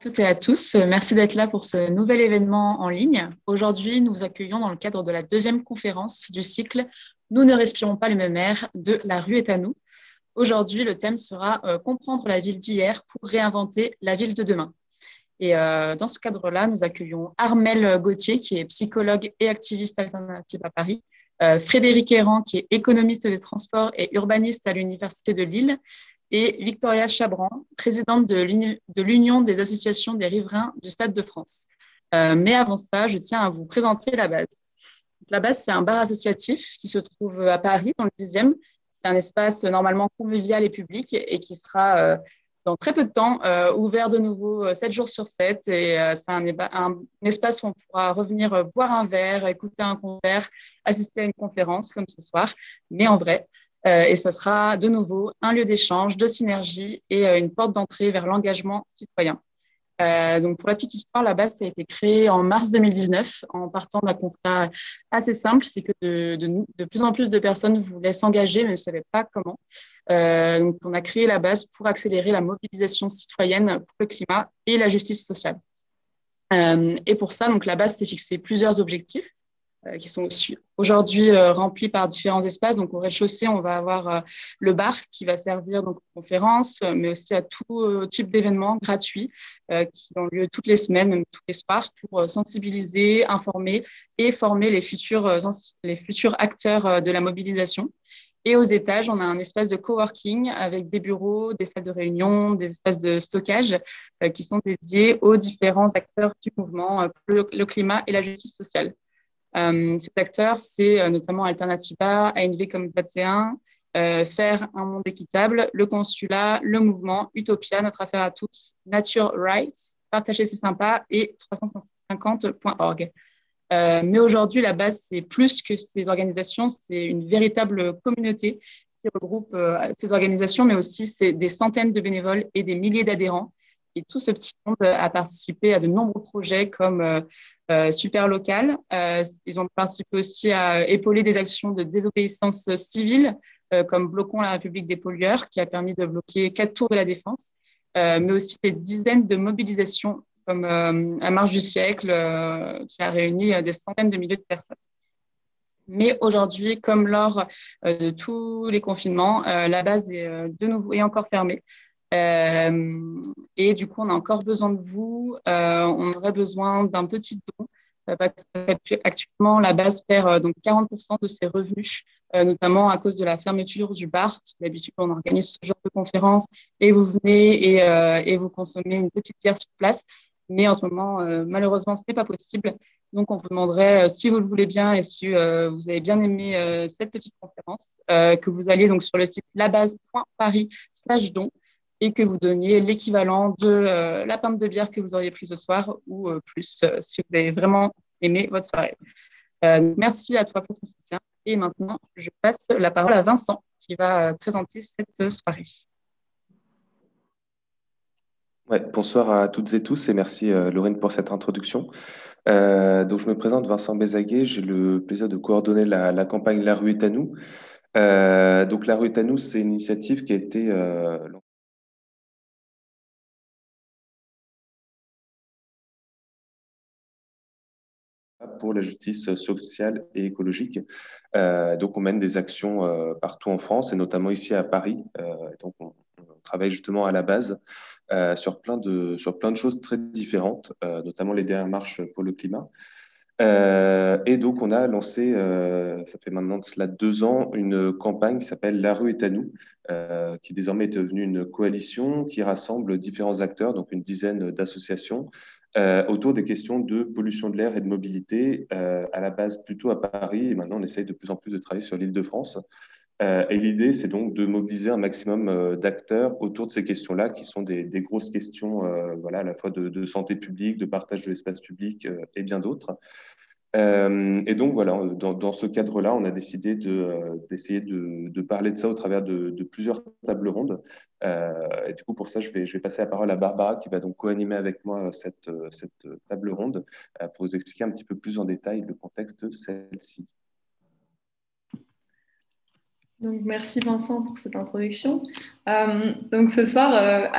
toutes et à tous. Merci d'être là pour ce nouvel événement en ligne. Aujourd'hui, nous vous accueillons dans le cadre de la deuxième conférence du cycle Nous ne respirons pas le même air de La rue est à nous. Aujourd'hui, le thème sera Comprendre la ville d'hier pour réinventer la ville de demain. Et dans ce cadre-là, nous accueillons Armelle Gauthier, qui est psychologue et activiste alternative à Paris, Frédéric Errand, qui est économiste des transports et urbaniste à l'Université de Lille, et Victoria Chabran, présidente de l'Union des associations des riverains du Stade de France. Mais avant ça, je tiens à vous présenter la base. La base, c'est un bar associatif qui se trouve à Paris, dans le 10e. C'est un espace normalement convivial et public et qui sera dans très peu de temps ouvert de nouveau 7 jours sur 7. Et c'est un espace où on pourra revenir boire un verre, écouter un concert, assister à une conférence comme ce soir, mais en vrai. Et ça sera de nouveau un lieu d'échange, de synergie et une porte d'entrée vers l'engagement citoyen. Donc pour la petite histoire, la base, ça a été créé en mars 2019 en partant d'un constat assez simple, c'est que de plus en plus de personnes voulaient s'engager mais ne savaient pas comment. Donc on a créé la base pour accélérer la mobilisation citoyenne pour le climat et la justice sociale. Et pour ça, donc la base s'est fixé plusieurs objectifs qui sont aujourd'hui remplis par différents espaces. Donc, au rez-de-chaussée, on va avoir le bar qui va servir donc, aux conférences, mais aussi à tout type d'événements gratuits qui ont lieu toutes les semaines, même tous les soirs, pour sensibiliser, informer et former les futurs acteurs de la mobilisation. Et aux étages, on a un espace de coworking avec des bureaux, des salles de réunion, des espaces de stockage qui sont dédiés aux différents acteurs du mouvement pour le climat et la justice sociale. Ces acteurs, c'est notamment Alternativa, ANV comme 21, Faire un monde équitable, le consulat, le mouvement, Utopia, Notre affaire à tous, Nature Rights, Partager c'est sympa et 350.org. Mais aujourd'hui, la base, c'est plus que ces organisations, c'est une véritable communauté qui regroupe ces organisations, mais aussi c'est des centaines de bénévoles et des milliers d'adhérents. Et tout ce petit monde a participé à de nombreux projets comme Super Local. Ils ont participé aussi à épauler des actions de désobéissance civile, comme Bloquons la République des pollueurs, qui a permis de bloquer 4 tours de la Défense, mais aussi des dizaines de mobilisations comme la Marche du siècle, qui a réuni des centaines de milliers de personnes. Mais aujourd'hui, comme lors de tous les confinements, la base est de nouveau et encore fermée. Et du coup, on a encore besoin de vous. On aurait besoin d'un petit don. Parce qu'actuellement, la base perd donc 40% de ses revenus, notamment à cause de la fermeture du bar. D'habitude, on organise ce genre de conférence et vous venez et vous consommez une petite bière sur place. Mais en ce moment, malheureusement, ce n'est pas possible. Donc, on vous demanderait, si vous le voulez bien et si vous avez bien aimé cette petite conférence, que vous alliez donc sur le site labase.paris/don et que vous donniez l'équivalent de la pinte de bière que vous auriez pris ce soir ou plus, si vous avez vraiment aimé votre soirée. Merci à toi pour ton soutien. Et maintenant, je passe la parole à Vincent qui va présenter cette soirée. Ouais, bonsoir à toutes et tous et merci Lorraine pour cette introduction. Donc je me présente Vincent Bézaguet, j'ai le plaisir de coordonner la campagne La rue est à nous. Donc La rue est à nous, c'est une initiative qui a été pour la justice sociale et écologique. Donc on mène des actions partout en France et notamment ici à Paris. Donc on travaille justement à la base sur plein de choses très différentes, notamment les dernières marches pour le climat. Et donc, on a lancé, ça fait maintenant de cela 2 ans, une campagne qui s'appelle La rue est à nous, qui désormais est devenue une coalition qui rassemble différents acteurs, donc une dizaine d'associations, autour des questions de pollution de l'air et de mobilité, à la base plutôt à Paris. Et maintenant, on essaye de plus en plus de travailler sur l'Île-de-France. Et l'idée, c'est donc de mobiliser un maximum d'acteurs autour de ces questions-là, qui sont des grosses questions, voilà, à la fois de santé publique, de partage de l'espace public et bien d'autres. Et donc voilà, dans ce cadre-là, on a décidé d'essayer de parler de ça au travers de plusieurs tables rondes. Et du coup, pour ça, je vais passer la parole à Barbara, qui va donc co-animer avec moi cette table ronde pour vous expliquer un petit peu plus en détail le contexte de celle-ci. Donc, merci Vincent pour cette introduction. Donc ce soir,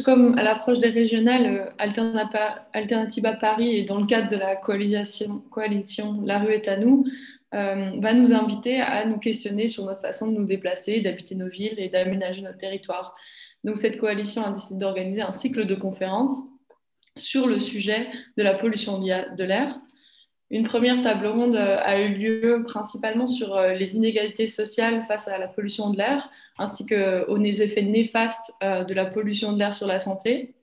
comme à l'approche des régionales, Alternativa Paris et dans le cadre de la coalition La rue est à nous, va nous inviter à nous questionner sur notre façon de nous déplacer, d'habiter nos villes et d'aménager notre territoire. Donc cette coalition a décidé d'organiser un cycle de conférences sur le sujet de la pollution de l'air. Une première table ronde a eu lieu principalement sur les inégalités sociales face à la pollution de l'air, ainsi qu'aux effets néfastes de la pollution de l'air sur la santé.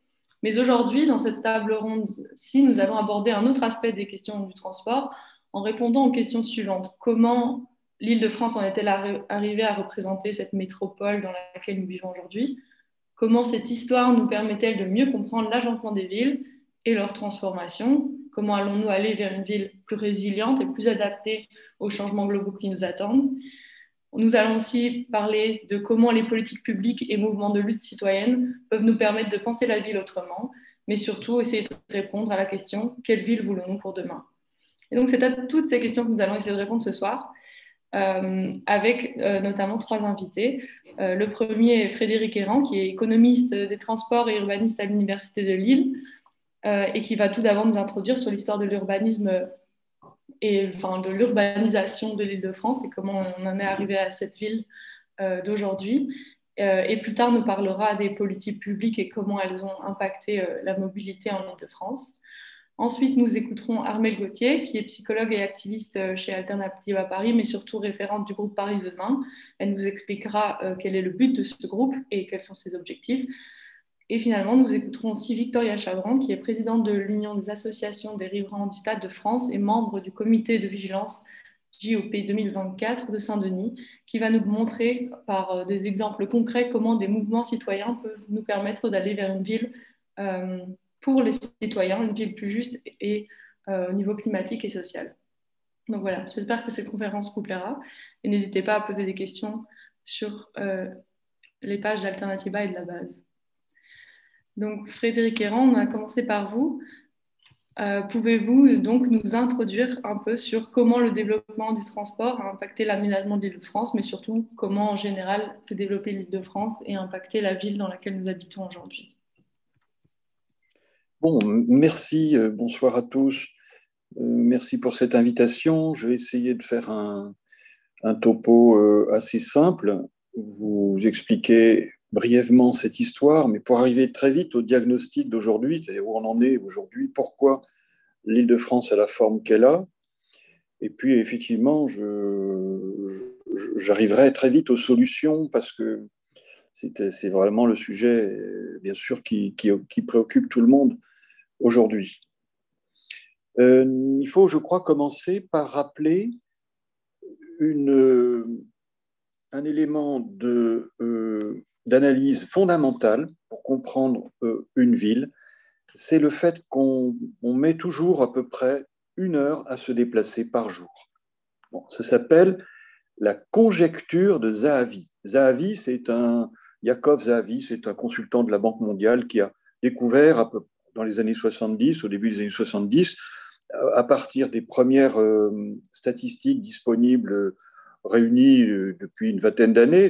Mais aujourd'hui, dans cette table ronde-ci, nous allons aborder un autre aspect des questions du transport en répondant aux questions suivantes. Comment l'Île-de-France en est-elle arrivée à représenter cette métropole dans laquelle nous vivons aujourd'hui? Comment cette histoire nous permet-elle de mieux comprendre l'agencement des villes et leur transformation? Comment allons-nous aller vers une ville plus résiliente et plus adaptée aux changements globaux qui nous attendent? Nous allons aussi parler de comment les politiques publiques et mouvements de lutte citoyenne peuvent nous permettre de penser la ville autrement, mais surtout essayer de répondre à la question « Quelle ville voulons-nous pour demain ?» Et donc, c'est à toutes ces questions que nous allons essayer de répondre ce soir, avec notamment 3 invités. Le premier est Frédéric Errand, qui est économiste des transports et urbaniste à l'Université de Lille, et qui va tout d'abord nous introduire sur l'histoire de l'urbanisme et de l'urbanisation de l'Île-de-France et comment on en est arrivé à cette ville d'aujourd'hui. Et plus tard, nous parlera des politiques publiques et comment elles ont impacté la mobilité en Île-de-France. Ensuite, nous écouterons Armelle Gauthier, qui est psychologue et activiste chez Alternativa Paris, mais surtout référente du groupe Paris de demain. Elle nous expliquera quel est le but de ce groupe et quels sont ses objectifs. Et finalement, nous écouterons aussi Victoria Chavran, qui est présidente de l'Union des associations des riverains du Stade de France et membre du comité de vigilance JOP 2024 de Saint-Denis, qui va nous montrer par des exemples concrets comment des mouvements citoyens peuvent nous permettre d'aller vers une ville pour les citoyens, une ville plus juste et au niveau climatique et social. Donc voilà, j'espère que cette conférence vous plaira et n'hésitez pas à poser des questions sur les pages d'Alternativa et de la base. Donc Frédéric Errand, on a commencé par vous. Pouvez-vous donc nous introduire un peu sur comment le développement du transport a impacté l'aménagement de l'Île-de-France, mais surtout comment en général s'est développée l'Île-de-France et impacté la ville dans laquelle nous habitons aujourd'hui? Bon, merci, bonsoir à tous. Merci pour cette invitation. Je vais essayer de faire un topo assez simple, vous expliquer brièvement cette histoire, mais pour arriver très vite au diagnostic d'aujourd'hui, c'est-à-dire où on en est aujourd'hui, pourquoi l'Île-de-France a la forme qu'elle a. Et puis, effectivement, j'arriverai très vite aux solutions parce que c'est vraiment le sujet, bien sûr, qui préoccupe tout le monde aujourd'hui. Il faut, je crois, commencer par rappeler un élément d'analyse fondamentale pour comprendre une ville, c'est le fait qu'on met toujours à peu près 1 heure à se déplacer par jour. Bon, ça s'appelle la conjecture de Zahavi. Yakov Zahavi, c'est un consultant de la Banque mondiale qui a découvert dans les années 70, au début des années 70, à partir des premières statistiques disponibles réunies depuis une vingtaine d'années,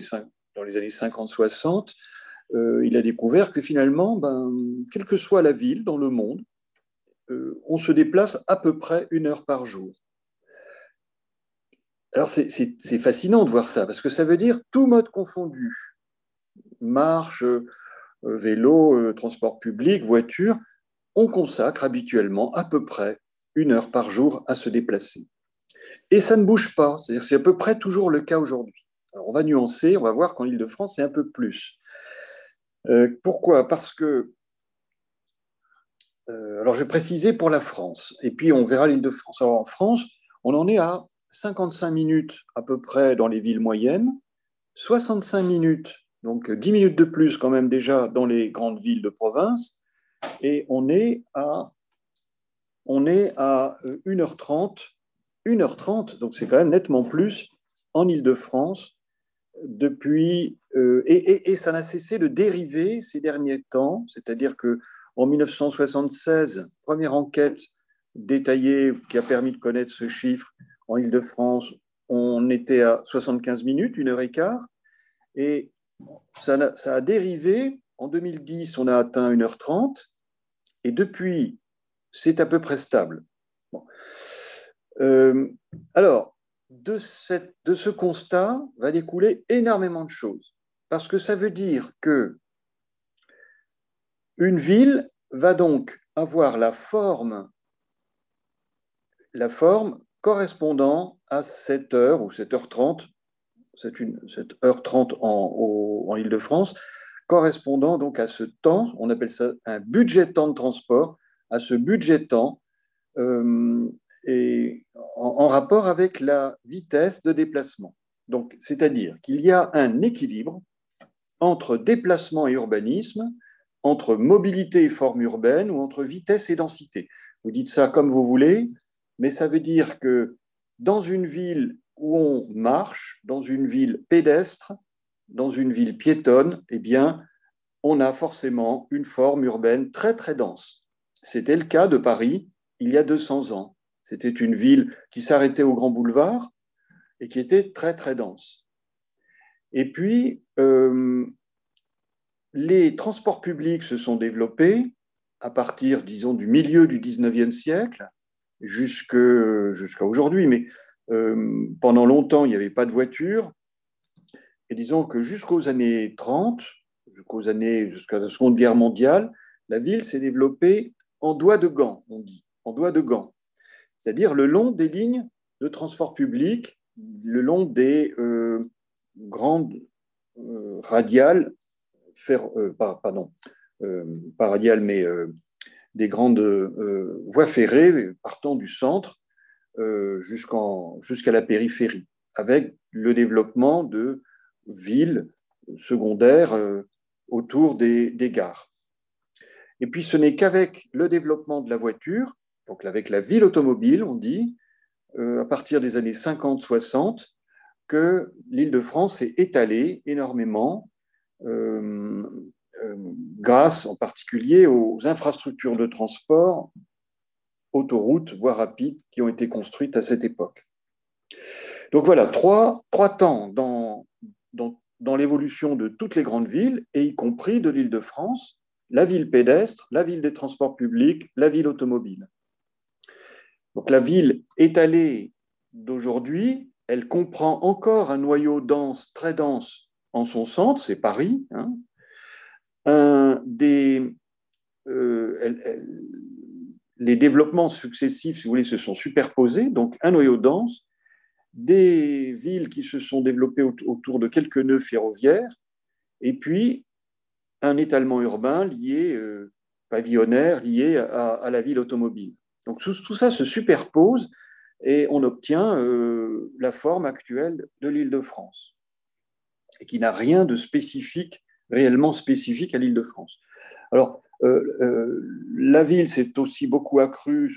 dans les années 50-60, il a découvert que finalement, quelle que soit la ville dans le monde, on se déplace à peu près 1 heure par jour. Alors c'est fascinant de voir ça, parce que ça veut dire tout mode confondu, marche, vélo, transport public, voiture, on consacre habituellement à peu près 1 heure par jour à se déplacer. Et ça ne bouge pas, c'est-à-dire c'est à peu près toujours le cas aujourd'hui. Alors on va nuancer, on va voir qu'en Île-de-France, c'est un peu plus. Pourquoi? Parce que, alors je vais préciser pour la France, et puis on verra l'Île-de-France. Alors en France, on en est à 55 minutes à peu près dans les villes moyennes, 65 minutes, donc 10 minutes de plus quand même déjà dans les grandes villes de province, et on est à 1h30, donc c'est quand même nettement plus en Île-de-France depuis, et ça n'a cessé de dériver ces derniers temps, c'est-à-dire qu'en 1976, première enquête détaillée qui a permis de connaître ce chiffre en Île-de-France, on était à 75 minutes, 1h15, et ça a dérivé. En 2010, on a atteint 1h30, et depuis, c'est à peu près stable. Bon. Alors, de ce constat va découler énormément de choses, parce que ça veut dire que une ville va donc avoir la forme correspondant à 7 heures ou 7h30, cette heure 30 en Île-de-France, correspondant donc à ce temps, on appelle ça un budget temps de transport, à ce budget temps, et en rapport avec la vitesse de déplacement. Donc, c'est-à-dire qu'il y a un équilibre entre déplacement et urbanisme, entre mobilité et forme urbaine, ou entre vitesse et densité. Vous dites ça comme vous voulez, mais ça veut dire que dans une ville où on marche, dans une ville pédestre, dans une ville piétonne, eh bien, on a forcément une forme urbaine très, très dense. C'était le cas de Paris il y a 200 ans. C'était une ville qui s'arrêtait au Grand Boulevard et qui était très, très dense. Et puis, les transports publics se sont développés à partir, disons, du milieu du 19e siècle jusqu'à aujourd'hui. Mais pendant longtemps, il n'y avait pas de voiture. Et disons que jusqu'aux années 30, jusqu'à la Seconde Guerre mondiale, la ville s'est développée en doigt de gant, on dit, en doigt de gant. C'est-à-dire le long des lignes de transport public, le long des grandes radiales, pas radiales, mais des grandes voies ferrées partant du centre jusqu'à la périphérie, avec le développement de villes secondaires autour des gares. Et puis ce n'est qu'avec le développement de la voiture, donc avec la ville automobile, on dit, à partir des années 50-60, que l'Île-de-France s'est étalée énormément grâce en particulier aux infrastructures de transport, autoroutes, voies rapides, qui ont été construites à cette époque. Donc voilà, trois temps dans l'évolution de toutes les grandes villes, et y compris de l'Île-de-France, la ville pédestre, la ville des transports publics, la ville automobile. Donc la ville étalée d'aujourd'hui, elle comprend encore un noyau dense, très dense en son centre, c'est Paris. Les développements successifs, si vous voulez, se sont superposés, donc un noyau dense, des villes qui se sont développées autour de quelques nœuds ferroviaires, et puis un étalement urbain lié, pavillonnaire, lié à la ville automobile. Donc tout ça se superpose et on obtient la forme actuelle de l'Île-de-France, et qui n'a rien de spécifique, réellement spécifique à l'Île-de-France. Alors, la ville s'est aussi beaucoup accrue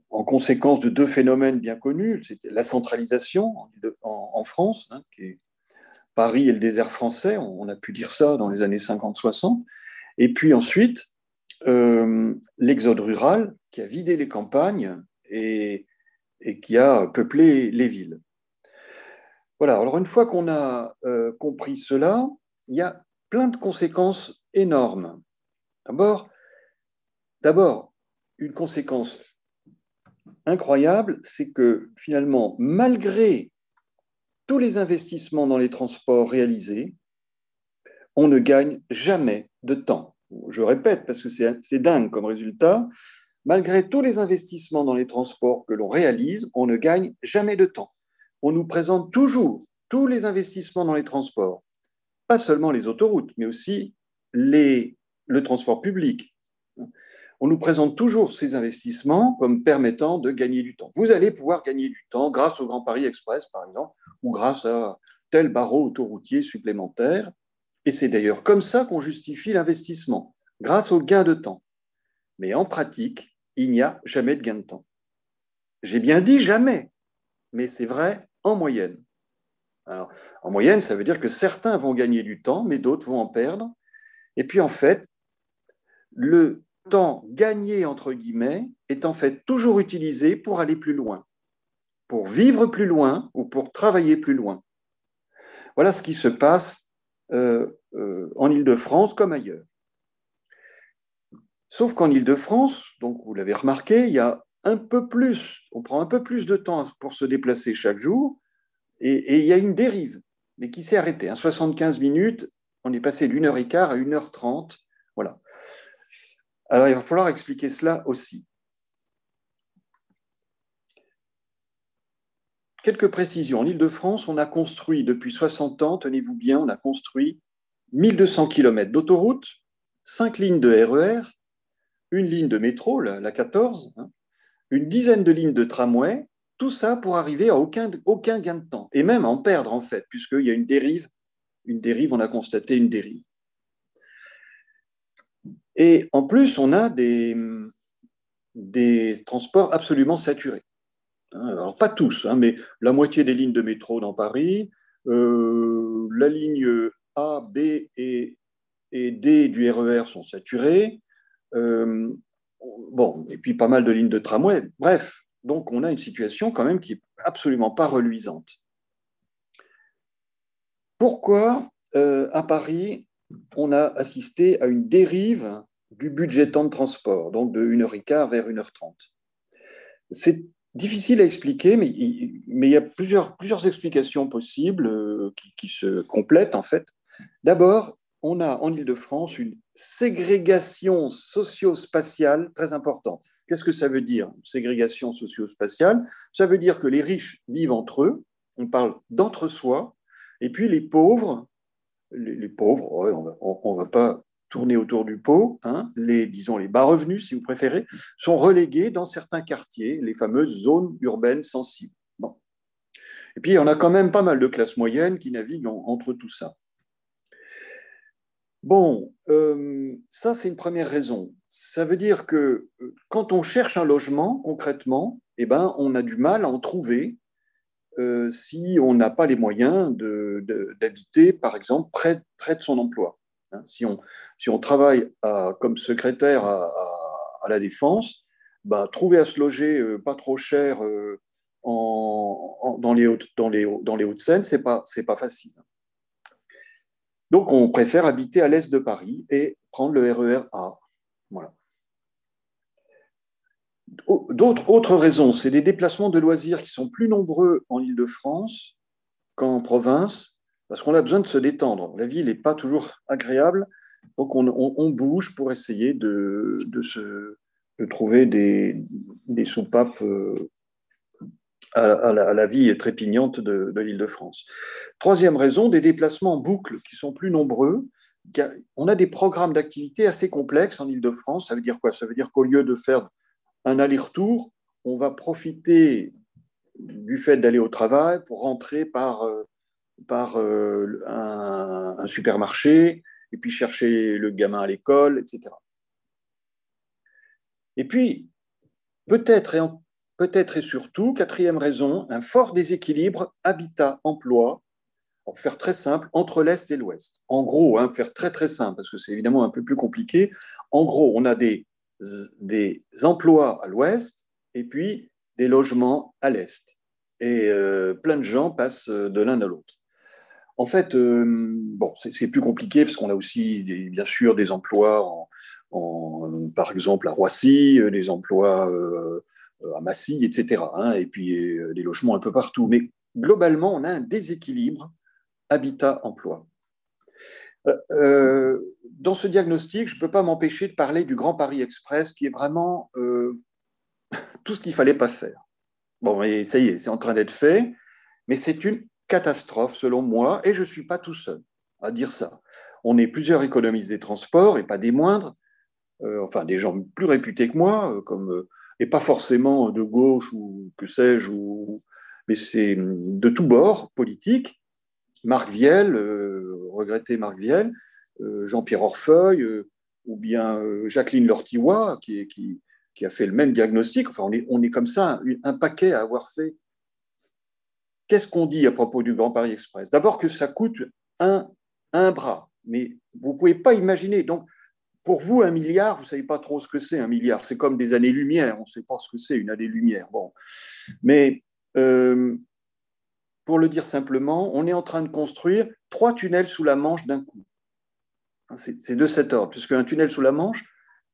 en conséquence de deux phénomènes bien connus. C'était la centralisation en France, qui est Paris et le désert français, on a pu dire ça dans les années 50-60, et puis ensuite l'exode rural qui a vidé les campagnes et qui a peuplé les villes. Voilà, alors une fois qu'on a compris cela, il y a plein de conséquences énormes. D'abord, une conséquence incroyable, c'est que finalement, malgré tous les investissements dans les transports réalisés, on ne gagne jamais de temps. Je répète, parce que c'est dingue comme résultat, malgré tous les investissements dans les transports que l'on réalise, on ne gagne jamais de temps. On nous présente toujours tous les investissements dans les transports, pas seulement les autoroutes, mais aussi le transport public. On nous présente toujours ces investissements comme permettant de gagner du temps. Vous allez pouvoir gagner du temps grâce au Grand Paris Express, par exemple, ou grâce à tel barreau autoroutier supplémentaire. Et c'est d'ailleurs comme ça qu'on justifie l'investissement, grâce au gain de temps. Mais en pratique, il n'y a jamais de gain de temps. J'ai bien dit jamais, mais c'est vrai en moyenne. Alors, en moyenne, ça veut dire que certains vont gagner du temps, mais d'autres vont en perdre. Et puis, en fait, le temps gagné, entre guillemets, est en fait toujours utilisé pour aller plus loin, pour vivre plus loin ou pour travailler plus loin. Voilà ce qui se passe en Île-de-France comme ailleurs. Sauf qu'en Île-de-France, donc vous l'avez remarqué, il y a un peu plus, on prend un peu plus de temps pour se déplacer chaque jour, et il y a une dérive, mais qui s'est arrêtée. À 75 minutes, on est passé d'1h15 à 1h30. Voilà. Alors, il va falloir expliquer cela aussi. Quelques précisions. En Île-de-France, on a construit depuis 60 ans, tenez-vous bien, on a construit 1200 km d'autoroute, 5 lignes de RER, une ligne de métro, la 14, une dizaine de lignes de tramway, tout ça pour arriver à aucun gain de temps, et même à en perdre en fait, puisqu'il y a une dérive, on a constaté une dérive. Et en plus, on a des transports absolument saturés. Alors pas tous, mais la moitié des lignes de métro dans Paris, la ligne A, B et D du RER sont saturées, bon, et puis pas mal de lignes de tramway. Bref, donc on a une situation quand même qui n'est absolument pas reluisante. Pourquoi à Paris, on a assisté à une dérive du budget temps de transport, donc de 1h15 vers 1h30? C'est difficile à expliquer, mais il y a plusieurs explications possibles qui se complètent en fait. D'abord, on a en Île-de-France une ségrégation socio-spatiale très importante. Qu'est-ce que ça veut dire, ségrégation socio-spatiale? Ça veut dire que les riches vivent entre eux, on parle d'entre-soi, et puis les pauvres, ouais, on va pas tourner autour du pot, disons les bas revenus, si vous préférez, sont relégués dans certains quartiers, les fameuses zones urbaines sensibles. Bon. Et puis, on a quand même pas mal de classes moyennes qui naviguent entre tout ça. Bon, ça, c'est une première raison. Ça veut dire que quand on cherche un logement, concrètement, eh ben, on a du mal à en trouver si on n'a pas les moyens d'habiter, par exemple, près de son emploi. Si on travaille comme secrétaire à la Défense, bah, trouver à se loger pas trop cher dans les Hauts-de-Seine, c'est pas facile. Donc, on préfère habiter à l'est de Paris et prendre le RER A. Voilà. Autre raison, c'est des déplacements de loisirs qui sont plus nombreux en Île-de-France qu'en province, parce qu'on a besoin de se détendre. La ville n'est pas toujours agréable, donc on bouge pour essayer de trouver des soupapes à la vie trépignante de l'Île-de-France. Troisième raison, des déplacements en boucle qui sont plus nombreux. On a des programmes d'activité assez complexes en Île-de-France. Ça veut dire quoi? Ça veut dire qu'au lieu de faire un aller-retour, on va profiter du fait d'aller au travail pour rentrer par un supermarché et puis chercher le gamin à l'école, etc. Et puis, peut-être et surtout, quatrième raison, un fort déséquilibre habitat-emploi, pour faire très simple, entre l'Est et l'Ouest. En gros, faire très très simple, parce que c'est évidemment un peu plus compliqué, en gros, on a des emplois à l'Ouest et puis des logements à l'Est. Et plein de gens passent de l'un à l'autre. En fait, bon, c'est plus compliqué parce qu'on a aussi, bien sûr, des emplois, par exemple, à Roissy, des emplois à Massy, etc. Et puis des logements un peu partout. Mais globalement, on a un déséquilibre habitat-emploi. Dans ce diagnostic, je ne peux pas m'empêcher de parler du Grand Paris Express, qui est vraiment tout ce qu'il ne fallait pas faire. Bon, et ça y est, c'est en train d'être fait, mais c'est une catastrophe selon moi, et je ne suis pas tout seul à dire ça. On est plusieurs économistes des transports, et pas des moindres, enfin des gens plus réputés que moi, et pas forcément de gauche ou que sais-je, mais c'est de tous bords politiques. Marc Vielle, regretté Marc Vielle, Jean-Pierre Orfeuille, ou bien Jacqueline Lortiwa, qui a fait le même diagnostic. Enfin, on est comme ça, un paquet à avoir fait. Qu'est-ce qu'on dit à propos du Grand Paris Express? D'abord que ça coûte un bras, mais vous ne pouvez pas imaginer. Donc, pour vous, 1 milliard, vous ne savez pas trop ce que c'est 1 milliard. C'est comme des années-lumière. On ne sait pas ce que c'est une année-lumière. Bon. Mais pour le dire simplement, on est en train de construire 3 tunnels sous la Manche d'un coup. C'est de cet ordre, puisque un tunnel sous la Manche,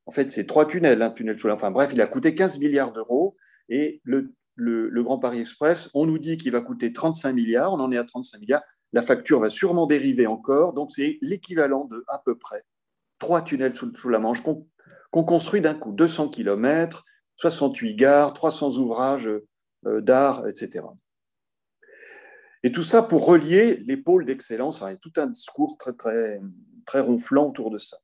en fait, c'est 3 tunnels. Un tunnel sous la... Enfin bref, il a coûté 15 milliards d'euros. Et le Grand Paris Express, on nous dit qu'il va coûter 35 milliards. On en est à 35 milliards. La facture va sûrement dériver encore. Donc, c'est l'équivalent de à peu près 3 tunnels sous la Manche qu'on construit d'un coup. 200 km, 68 gares, 300 ouvrages d'art, etc. Et tout ça pour relier les pôles d'excellence. Il y a tout un discours très, très, très ronflant autour de ça.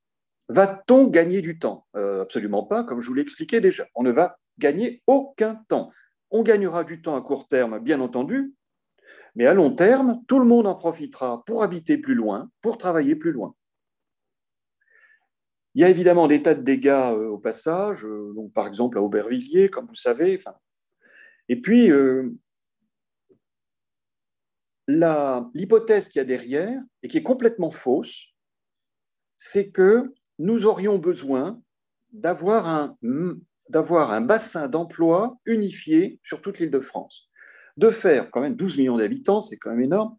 Va-t-on gagner du temps ? Absolument pas, comme je vous l'ai expliqué déjà. On ne va gagner aucun temps. On gagnera du temps à court terme, bien entendu, mais à long terme, tout le monde en profitera pour habiter plus loin, pour travailler plus loin. Il y a évidemment des tas de dégâts au passage, donc par exemple à Aubervilliers, comme vous savez. Et puis, l'hypothèse qu'il y a derrière, et qui est complètement fausse, c'est que nous aurions besoin d'avoir un bassin d'emploi unifié sur toute l'Île-de-France. De faire quand même 12 millions d'habitants, c'est quand même énorme.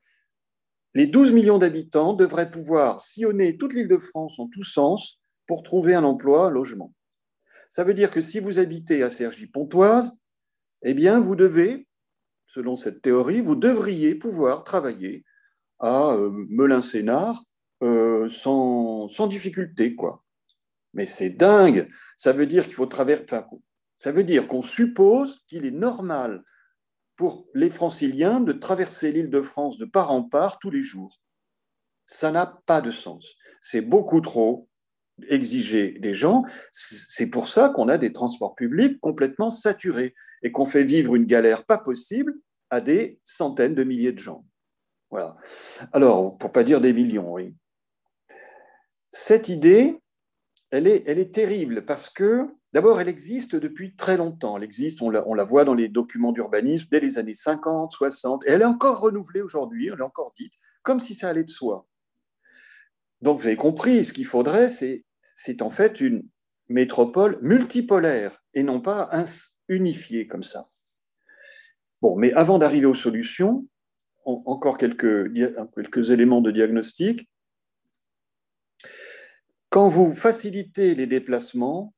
Les 12 millions d'habitants devraient pouvoir sillonner toute l'Île-de-France en tous sens pour trouver un emploi, un logement. Ça veut dire que si vous habitez à Cergy-Pontoise, eh bien, vous devez, selon cette théorie, vous devriez pouvoir travailler à Melun-Sénart sans difficulté, quoi. Mais c'est dingue. Ça veut dire qu'il faut ça veut dire qu'on suppose qu'il est normal pour les franciliens de traverser l'Île-de-France de part en part tous les jours. Ça n'a pas de sens. C'est beaucoup trop exigé des gens. C'est pour ça qu'on a des transports publics complètement saturés et qu'on fait vivre une galère pas possible à des centaines de milliers de gens. Voilà. Alors, pour ne pas dire des millions, oui. Cette idée, elle est terrible parce que, d'abord, elle existe depuis très longtemps. Elle existe, on la voit dans les documents d'urbanisme dès les années 50, 60, et elle est encore renouvelée aujourd'hui, elle est encore dite, comme si ça allait de soi. Donc, vous avez compris, ce qu'il faudrait, c'est en fait une métropole multipolaire et non pas unifiée comme ça. Bon, mais avant d'arriver aux solutions, encore quelques éléments de diagnostic. Quand vous facilitez les déplacements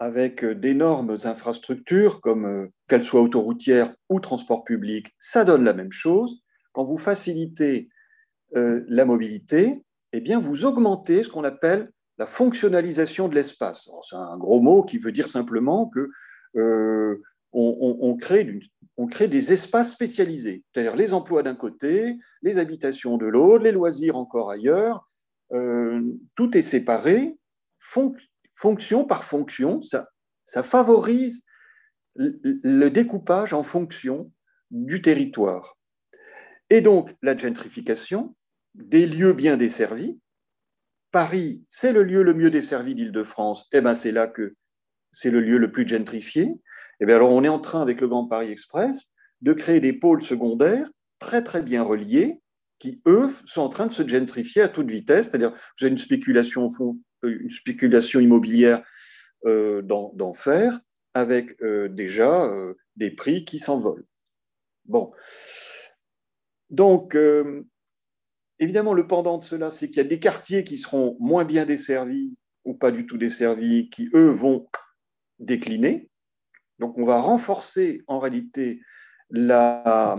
avec d'énormes infrastructures, comme qu'elles soient autoroutières ou transport public, ça donne la même chose. Quand vous facilitez la mobilité, eh bien, vous augmentez ce qu'on appelle la fonctionnalisation de l'espace. C'est un gros mot qui veut dire simplement que on crée des espaces spécialisés, c'est-à-dire les emplois d'un côté, les habitations de l'autre, les loisirs encore ailleurs. Tout est séparé, fonction par fonction. Ça favorise le découpage en fonction du territoire. Et donc, la gentrification des lieux bien desservis. Paris, c'est le lieu le mieux desservi d'Île-de-France. Eh bien, c'est là que c'est le lieu le plus gentrifié. Eh bien, alors, on est en train, avec le Grand Paris Express, de créer des pôles secondaires très, très bien reliés qui, eux, sont en train de se gentrifier à toute vitesse. C'est-à-dire, vous avez une spéculation immobilière d'enfer avec déjà des prix qui s'envolent. Bon. Donc, évidemment, le pendant de cela, c'est qu'il y a des quartiers qui seront moins bien desservis ou pas du tout desservis, qui, eux, vont décliner. Donc, on va renforcer en réalité la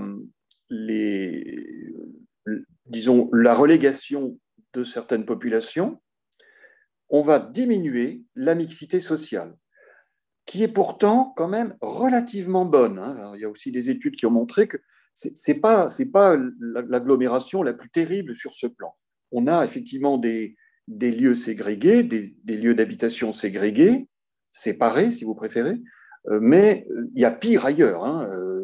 relégation de certaines populations. On va diminuer la mixité sociale, qui est pourtant quand même relativement bonne. Alors, il y a aussi des études qui ont montré que ce n'est pas l'agglomération la plus terrible sur ce plan. On a effectivement des lieux ségrégés, des lieux d'habitation ségrégés, séparés si vous préférez, mais il y a pire ailleurs.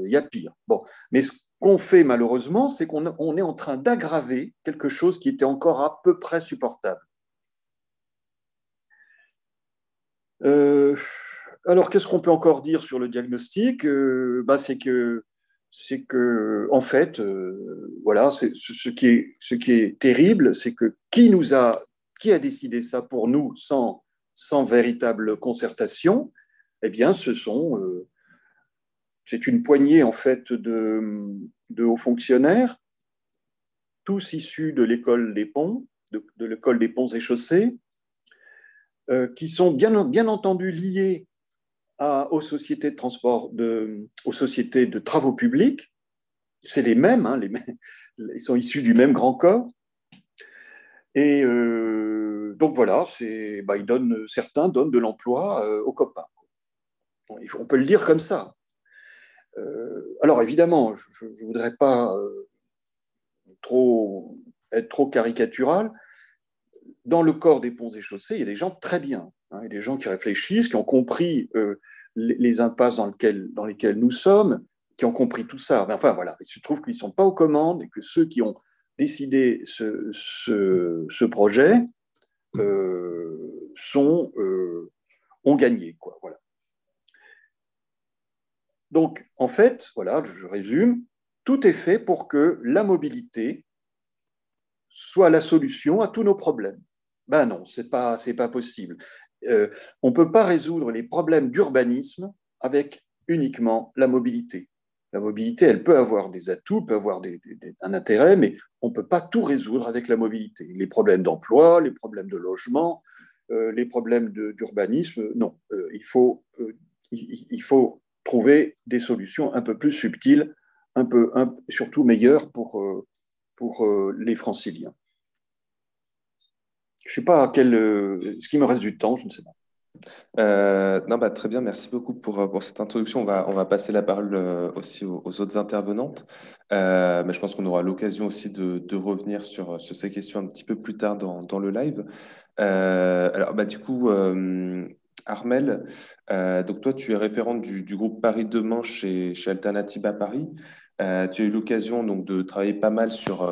Il y a pire. Bon. Mais ce qu'on fait malheureusement, c'est qu'on est en train d'aggraver quelque chose qui était encore à peu près supportable. Alors, qu'est-ce qu'on peut encore dire sur le diagnostic ? C'est que, en fait, voilà, ce qui est terrible, c'est que qui a décidé ça pour nous sans sans véritable concertation, eh bien, c'est une poignée en fait de hauts fonctionnaires, tous issus de l'école des ponts, de l'école des ponts et chaussées, qui sont bien entendu liés aux sociétés de transport, aux sociétés de travaux publics. C'est les mêmes, hein, ils sont issus du même grand corps. Et donc voilà, certains donnent de l'emploi aux copains. On peut le dire comme ça. Alors évidemment, je ne voudrais pas être trop caricatural. Dans le corps des ponts et chaussées, il y a des gens très bien. Hein, il y a des gens qui réfléchissent, qui ont compris les impasses dans lesquelles nous sommes, qui ont compris tout ça. Mais enfin voilà, il se trouve qu'ils ne sont pas aux commandes et que ceux qui ont décidé ce projet ont gagné, quoi. Voilà. Donc, en fait, voilà, je résume, tout est fait pour que la mobilité soit la solution à tous nos problèmes. Ben non, c'est pas possible. On ne peut pas résoudre les problèmes d'urbanisme avec uniquement la mobilité. La mobilité, elle peut avoir des atouts, peut avoir un intérêt, mais on ne peut pas tout résoudre avec la mobilité. Les problèmes d'emploi, les problèmes de logement, les problèmes d'urbanisme, non. Il faut trouver des solutions un peu plus subtiles, surtout meilleures pour les franciliens. Je ne sais pas ce qu'il me reste du temps, je ne sais pas. Non, bah, très bien, merci beaucoup pour cette introduction. On va passer la parole aussi aux autres intervenantes. Mais je pense qu'on aura l'occasion aussi de revenir sur ces questions un petit peu plus tard dans le live. Alors, bah, du coup, Armelle, donc toi, tu es référente du groupe Paris Demain chez Alternativa Paris. Tu as eu l'occasion donc de travailler pas mal sur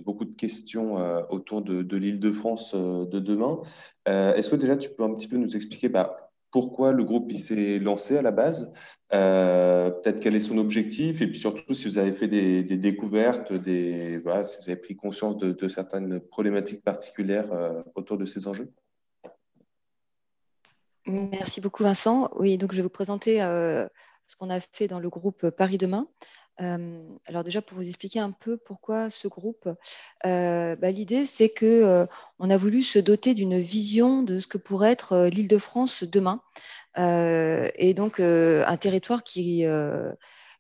beaucoup de questions autour de l'Île-de-France de demain. Est-ce que déjà tu peux un petit peu nous expliquer pourquoi le groupe il s'est lancé à la base, peut-être quel est son objectif, et puis surtout si vous avez fait des découvertes, si vous avez pris conscience de certaines problématiques particulières autour de ces enjeux? Merci beaucoup Vincent. Oui, donc je vais vous présenter ce qu'on a fait dans le groupe Paris Demain. Alors déjà pour vous expliquer un peu pourquoi ce groupe, l'idée c'est que on a voulu se doter d'une vision de ce que pourrait être l'Île-de-France demain, et donc un territoire qui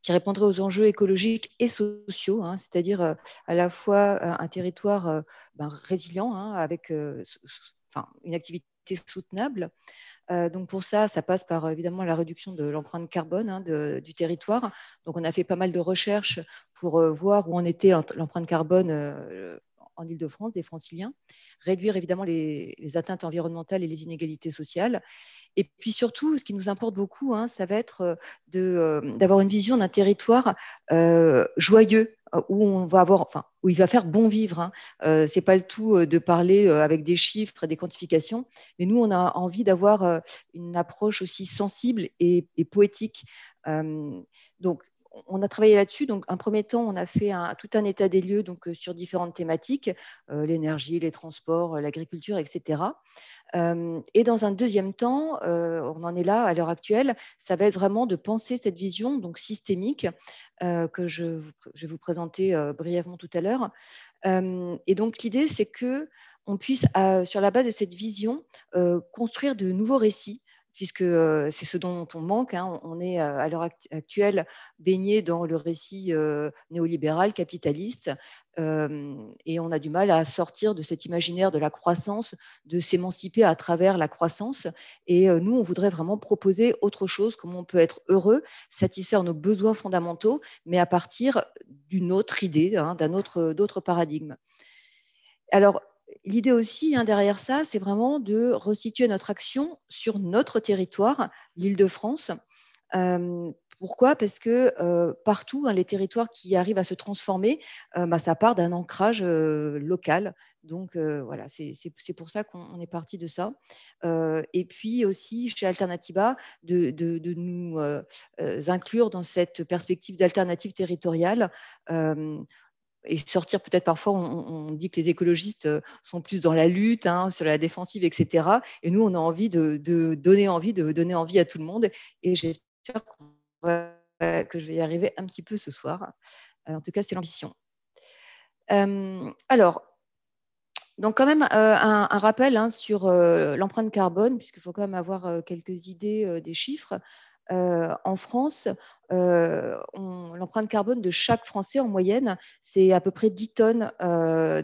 répondrait aux enjeux écologiques et sociaux, hein, c'est-à-dire à la fois un territoire résilient, hein, avec une activité soutenable. Donc pour ça passe par évidemment la réduction de l'empreinte carbone, hein, du territoire. Donc on a fait pas mal de recherches pour voir où en était l'empreinte carbone en Île-de-France des Franciliens, réduire évidemment les atteintes environnementales et les inégalités sociales. Et puis surtout, ce qui nous importe beaucoup, hein, ça va être d'avoir une vision d'un territoire joyeux, où il va faire bon vivre. Hein. C'est pas le tout de parler avec des chiffres et des quantifications, mais nous, on a envie d'avoir une approche aussi sensible et poétique. Donc, on a travaillé là-dessus. Donc, un premier temps, on a fait tout un état des lieux sur différentes thématiques, l'énergie, les transports, l'agriculture, etc. Et dans un deuxième temps, on en est là à l'heure actuelle, ça va être vraiment de penser cette vision donc systémique que je vais vous présenter brièvement tout à l'heure. Et donc l'idée, c'est qu'on puisse, sur la base de cette vision, construire de nouveaux récits, puisque c'est ce dont on manque. Hein. On est à l'heure actuelle baigné dans le récit néolibéral, capitaliste, et on a du mal à sortir de cet imaginaire de la croissance, de s'émanciper à travers la croissance. Et nous, on voudrait vraiment proposer autre chose, comment on peut être heureux, satisfaire nos besoins fondamentaux, mais à partir d'une autre idée, hein, d'autres paradigmes. Alors, l'idée aussi, hein, derrière ça, c'est vraiment de resituer notre action sur notre territoire, l'Île-de-France. Pourquoi ? Parce que partout, hein, les territoires qui arrivent à se transformer, ça part d'un ancrage local. Donc voilà, c'est pour ça qu'on est parti de ça. Et puis aussi, chez Alternativa, de nous inclure dans cette perspective d'alternative territoriale. et sortir peut-être parfois, on dit que les écologistes sont plus dans la lutte, hein, sur la défensive, etc. Et nous, on a envie de donner envie à tout le monde. Et j'espère que je vais y arriver un petit peu ce soir. En tout cas, c'est l'ambition. Alors, donc quand même un rappel, hein, sur l'empreinte carbone, puisqu'il faut quand même avoir quelques idées des chiffres. En France, l'empreinte carbone de chaque Français en moyenne, c'est à peu près 10 tonnes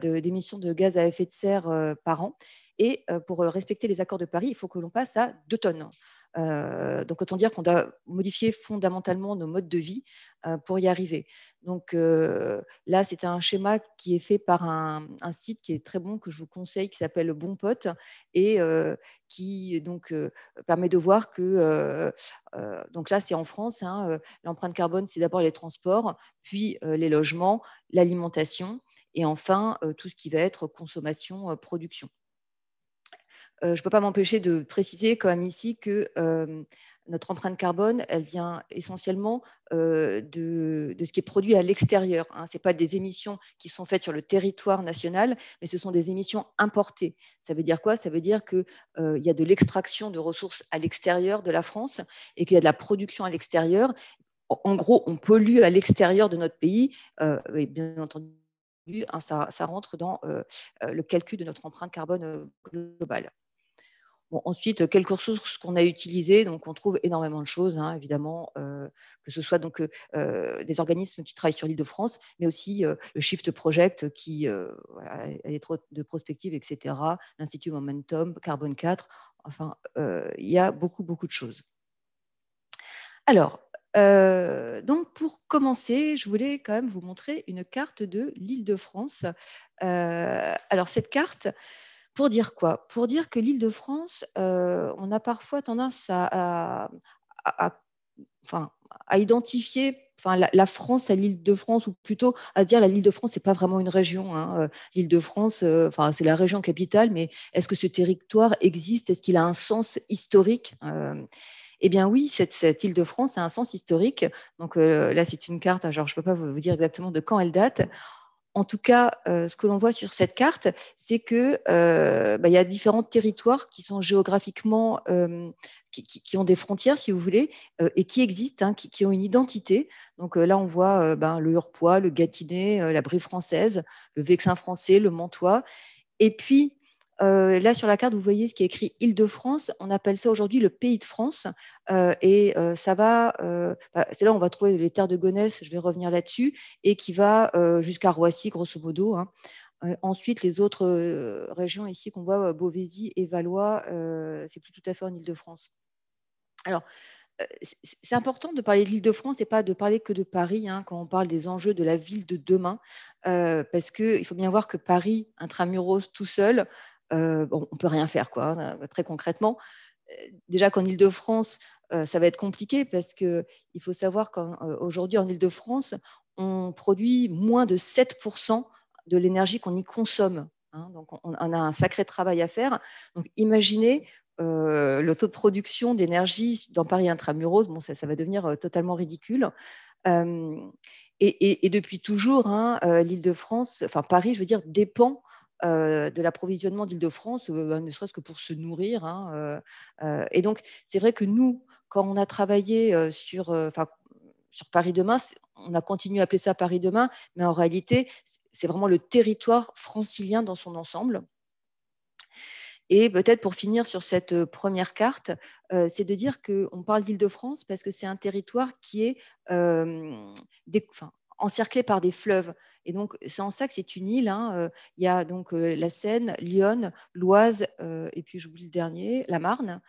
d'émissions de gaz à effet de serre par an. Et pour respecter les accords de Paris, il faut que l'on passe à 2 tonnes. Donc, autant dire qu'on doit modifier fondamentalement nos modes de vie pour y arriver. Donc là, c'est un schéma qui est fait par un site qui est très bon, que je vous conseille, qui s'appelle Bon Pote, et qui donc permet de voir que donc là, c'est en France, hein, l'empreinte carbone, c'est d'abord les transports, puis les logements, l'alimentation, et enfin tout ce qui va être consommation, production. Je ne peux pas m'empêcher de préciser quand même ici que notre empreinte carbone, elle vient essentiellement de ce qui est produit à l'extérieur, hein. Ce n'est pas des émissions qui sont faites sur le territoire national, mais ce sont des émissions importées. Ça veut dire quoi? Ça veut dire qu'il y a de l'extraction de ressources à l'extérieur de la France et qu'il y a de la production à l'extérieur. En gros, on pollue à l'extérieur de notre pays, et bien entendu, hein, ça rentre dans le calcul de notre empreinte carbone globale. Bon, ensuite, quelques ressources qu'on a utilisées, donc on trouve énormément de choses, hein, évidemment, que ce soit donc des organismes qui travaillent sur l'Île-de-France, mais aussi le Shift Project qui voilà, a des de prospective, etc., l'Institut Momentum, Carbone 4, enfin, il y a beaucoup de choses. Alors, donc pour commencer, je voulais quand même vous montrer une carte de l'Île-de-France. Alors, cette carte, pour dire quoi? Pour dire que l'Île-de-France, on a parfois tendance enfin, à identifier, enfin, la France à l'Île-de-France, ou plutôt à dire l'Île-de-France, c'est pas vraiment une région, hein. L'Île-de-France, enfin, c'est la région capitale, mais est-ce que ce territoire existe? Est-ce qu'il a un sens historique? Eh bien oui, cette Île-de-France a un sens historique. Donc là, c'est une carte, genre, je ne peux pas vous dire exactement de quand elle date. En tout cas, ce que l'on voit sur cette carte, c'est que y a différents territoires qui sont géographiquement, qui ont des frontières, si vous voulez, et qui existent, hein, qui ont une identité. Donc là, on voit le Hurepoix, le Gâtinais, la Brie française, le Vexin français, le Mantois. Et puis, là, sur la carte, vous voyez ce qui est écrit Île-de-France. On appelle ça aujourd'hui le Pays de France. Ça va, c'est là où on va trouver les terres de Gonesse, je vais revenir là-dessus, et qui va jusqu'à Roissy, grosso modo, hein. Ensuite, les autres régions ici qu'on voit, Beauvaisis et Valois, c'est plus tout à fait en Île-de-France. Alors, c'est important de parler de l'Île-de-France et pas de parler que de Paris, hein, quand on parle des enjeux de la ville de demain, parce qu'il faut bien voir que Paris, intramuros, tout seul, bon, on ne peut rien faire, quoi, hein, très concrètement. Déjà qu'en Île-de-France, ça va être compliqué parce qu'il faut savoir qu'aujourd'hui, en Île-de-France, on produit moins de 7% de l'énergie qu'on y consomme, hein. Donc, on a un sacré travail à faire. Donc, imaginez le taux de production d'énergie dans Paris intramuros, bon, ça va devenir totalement ridicule. Et depuis toujours, hein, l'Île-de-France, enfin Paris, je veux dire, dépend de l'approvisionnement d'Île-de-France, ne serait-ce que pour se nourrir, hein, et donc, c'est vrai que nous, quand on a travaillé sur Paris Demain, on a continué à appeler ça Paris Demain, mais en réalité, c'est vraiment le territoire francilien dans son ensemble. Et peut-être pour finir sur cette première carte, c'est de dire qu'on parle d'Île-de-France parce que c'est un territoire qui est encerclé par des fleuves. Et donc, c'est en ça que c'est une île, hein. Il y a donc la Seine, l'Yonne, l'Oise, et puis j'oublie le dernier, la Marne.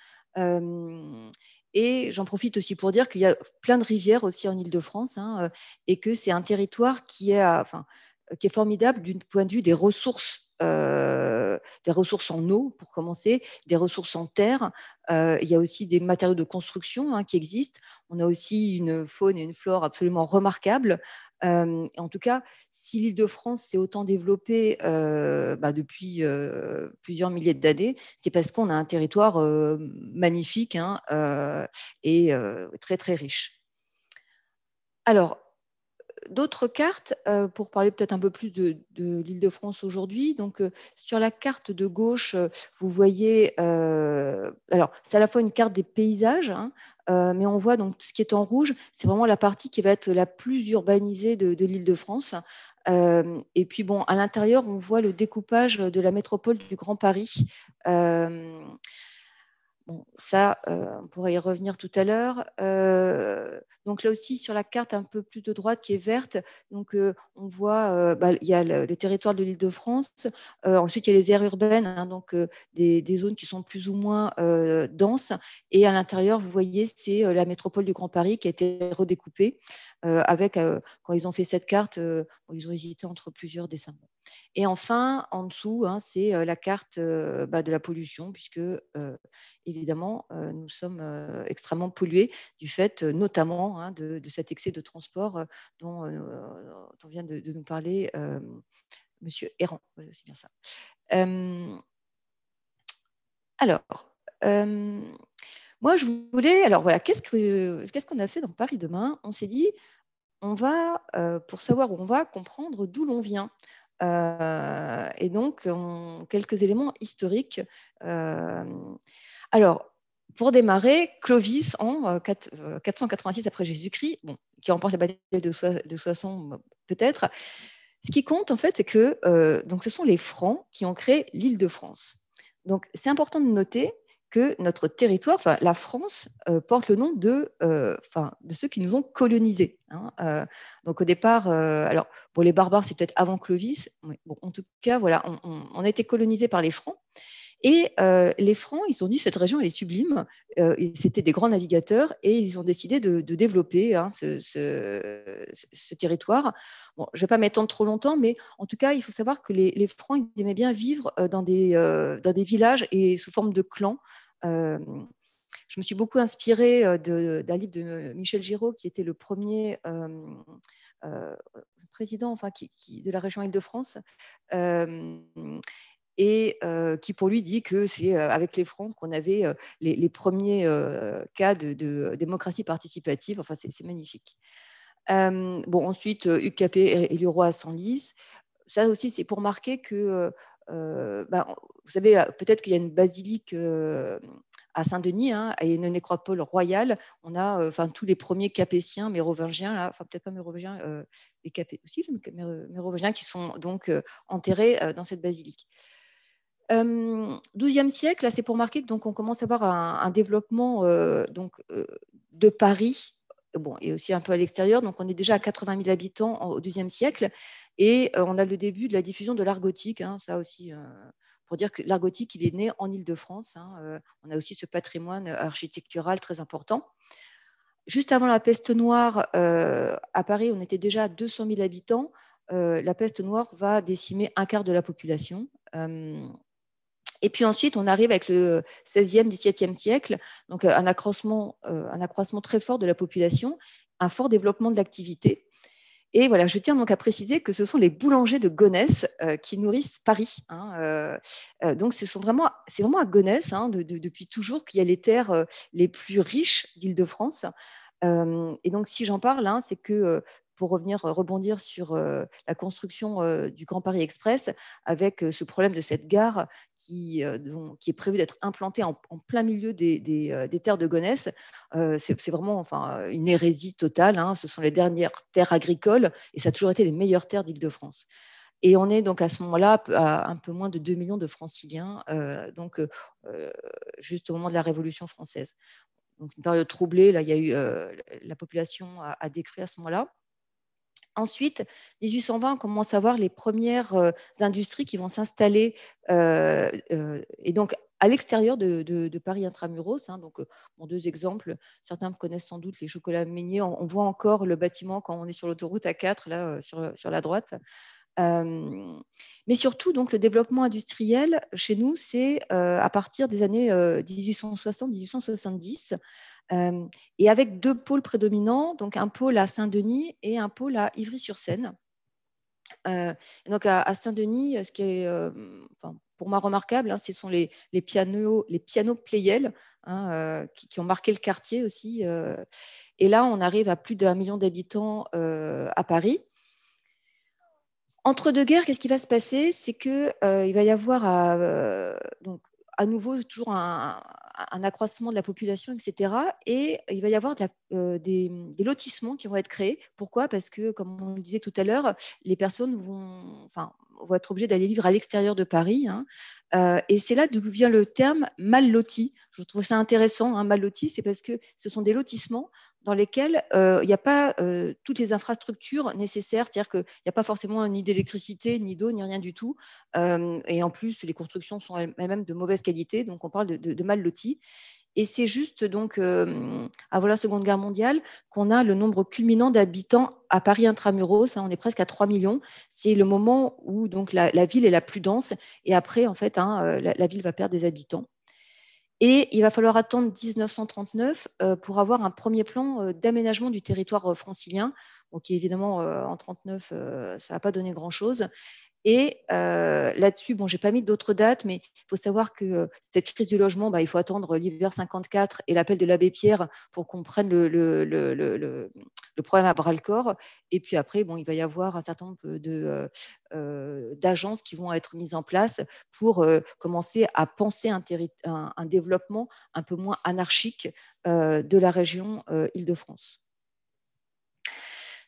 Et j'en profite aussi pour dire qu'il y a plein de rivières aussi en Île-de-France, hein, et que c'est un territoire qui est formidable du point de vue des ressources en eau, pour commencer, des ressources en terre. Il y a aussi des matériaux de construction, hein, qui existent. On a aussi une faune et une flore absolument remarquables. En tout cas, si l'Île-de-France s'est autant développée depuis plusieurs milliers d'années, c'est parce qu'on a un territoire magnifique, hein, et très, très riche. Alors, d'autres cartes, pour parler peut-être un peu plus de l'Île-de-France aujourd'hui. Donc, sur la carte de gauche, vous voyez, alors c'est à la fois une carte des paysages, hein, mais on voit donc ce qui est en rouge, c'est vraiment la partie qui va être la plus urbanisée de l'Île-de-France. Et puis bon, à l'intérieur, on voit le découpage de la métropole du Grand Paris. Bon, ça, on pourrait y revenir tout à l'heure. Donc là aussi, sur la carte un peu plus de droite qui est verte, donc, on voit, il y a le territoire de l'Île-de-France. Ensuite, il y a les aires urbaines, hein, donc des zones qui sont plus ou moins denses. Et à l'intérieur, vous voyez, c'est la métropole du Grand Paris qui a été redécoupée avec, quand ils ont fait cette carte, ils ont hésité entre plusieurs dessins. Et enfin, en dessous, hein, c'est la carte de la pollution, puisque évidemment, nous sommes extrêmement pollués du fait notamment, hein, de cet excès de transport dont vient de nous parler Monsieur Errand. C'est bien ça. Alors, moi, je voulais… Alors voilà, qu'est-ce qu'on a fait dans Paris Demain? On s'est dit, on va, pour savoir où on va, comprendre d'où l'on vient. Et donc, quelques éléments historiques. Alors, pour démarrer, Clovis, en 486 après Jésus-Christ, bon, qui remporte la bataille de Soissons, peut-être. Ce qui compte, en fait, c'est que donc, ce sont les Francs qui ont créé l'Île-de-France. Donc, c'est important de noter que notre territoire, enfin la France, porte le nom de ceux qui nous ont colonisés. Hein. Donc au départ, alors bon, les barbares, c'est peut-être avant Clovis. Mais bon, en tout cas, voilà, on a été colonisés par les Francs. Et les Francs, ils se sont dit, cette région, elle est sublime. C'était des grands navigateurs et ils ont décidé de développer, hein, ce territoire. Bon, je ne vais pas m'étendre trop longtemps, mais en tout cas, il faut savoir que les Francs, ils aimaient bien vivre dans des villages et sous forme de clans. Je me suis beaucoup inspirée d'un livre de Michel Giraud, qui était le premier président de la région Île-de-France. Et qui pour lui dit que c'est avec les Francs qu'on avait les premiers cas de démocratie participative. Enfin, c'est magnifique. Bon, ensuite, Hugues Capet est le roi à Senlis. Ça aussi, c'est pour marquer que, vous savez, peut-être qu'il y a une basilique à Saint-Denis, hein, et une nécropole royale. On a tous les premiers capétiens, mérovingiens, enfin peut-être pas mérovingiens, les Capets aussi, mérovingiens, qui sont donc enterrés dans cette basilique. 12e siècle, là, c'est pour marquer que donc on commence à avoir un développement de Paris, bon, et aussi un peu à l'extérieur. Donc on est déjà à 80 000 habitants au 12e siècle, et on a le début de la diffusion de l'art gothique. Hein, ça aussi, pour dire que l'art gothique, il est né en Île-de-France. Hein, on a aussi ce patrimoine architectural très important. Juste avant la peste noire, à Paris, on était déjà à 200 000 habitants. La peste noire va décimer un quart de la population. Et puis ensuite, on arrive avec le 16e, 17e siècle, donc un accroissement très fort de la population, un fort développement de l'activité. Et voilà, je tiens donc à préciser que ce sont les boulangers de Gonesse qui nourrissent Paris. Hein, donc c'est vraiment à Gonesse, hein, depuis toujours, qu'il y a les terres les plus riches d'Île-de-France. Et donc si j'en parle, hein, c'est que pour rebondir sur la construction du Grand Paris Express, avec ce problème de cette gare qui est prévue d'être implantée en plein milieu des terres de Gonesse. C'est vraiment une hérésie totale. Hein. Ce sont les dernières terres agricoles et ça a toujours été les meilleures terres d'Île-de-France. Et on est donc à ce moment-là à un peu moins de 2 millions de franciliens, juste au moment de la Révolution française. Donc une période troublée, là, il y a eu la population a décru à ce moment-là. Ensuite, 1820, on commence à voir les premières industries qui vont s'installer, et donc à l'extérieur de Paris intramuros. Hein, donc, deux exemples, certains connaissent sans doute les chocolats Meunier. On voit encore le bâtiment quand on est sur l'autoroute A4, là, sur la droite. Mais surtout, donc, le développement industriel chez nous, c'est à partir des années 1860-1870, et avec deux pôles prédominants, donc un pôle à Saint-Denis et un pôle à Ivry-sur-Seine. Donc à Saint-Denis, ce qui est pour moi remarquable, hein, ce sont les pianos Pleyel, hein, qui ont marqué le quartier aussi. Et là, on arrive à plus d'1 million d'habitants à Paris. Entre deux guerres, qu'est-ce qui va se passer? C'est qu'il va y avoir donc, à nouveau toujours un accroissement de la population, etc. Et il va y avoir des lotissements qui vont être créés. Pourquoi? Parce que, comme on le disait tout à l'heure, les personnes vont être obligées d'aller vivre à l'extérieur de Paris. Hein. Et c'est là d'où vient le terme mal loti. Je trouve ça intéressant, hein, mal loti, c'est parce que ce sont des lotissements dans lesquels il n'y a pas toutes les infrastructures nécessaires, c'est-à-dire qu'il n'y a pas forcément ni d'électricité, ni d'eau, ni rien du tout. Et en plus, les constructions sont elles-mêmes de mauvaise qualité, donc on parle de mal lotis. Et c'est juste donc avant la Seconde Guerre mondiale qu'on a le nombre culminant d'habitants à Paris intramuros. Hein, on est presque à 3 millions. C'est le moment où donc la ville est la plus dense. Et après, en fait, hein, la ville va perdre des habitants. Et il va falloir attendre 1939 pour avoir un premier plan d'aménagement du territoire francilien. Donc évidemment, en 1939, ça n'a pas donné grand-chose. Et là-dessus, bon, je n'ai pas mis d'autres dates, mais il faut savoir que cette crise du logement, il faut attendre l'hiver 54 et l'appel de l'abbé Pierre pour qu'on prenne le problème à bras-le-corps. Et puis après, bon, il va y avoir un certain nombre d'agences qui vont être mises en place pour commencer à penser un développement un peu moins anarchique de la région Île-de-France.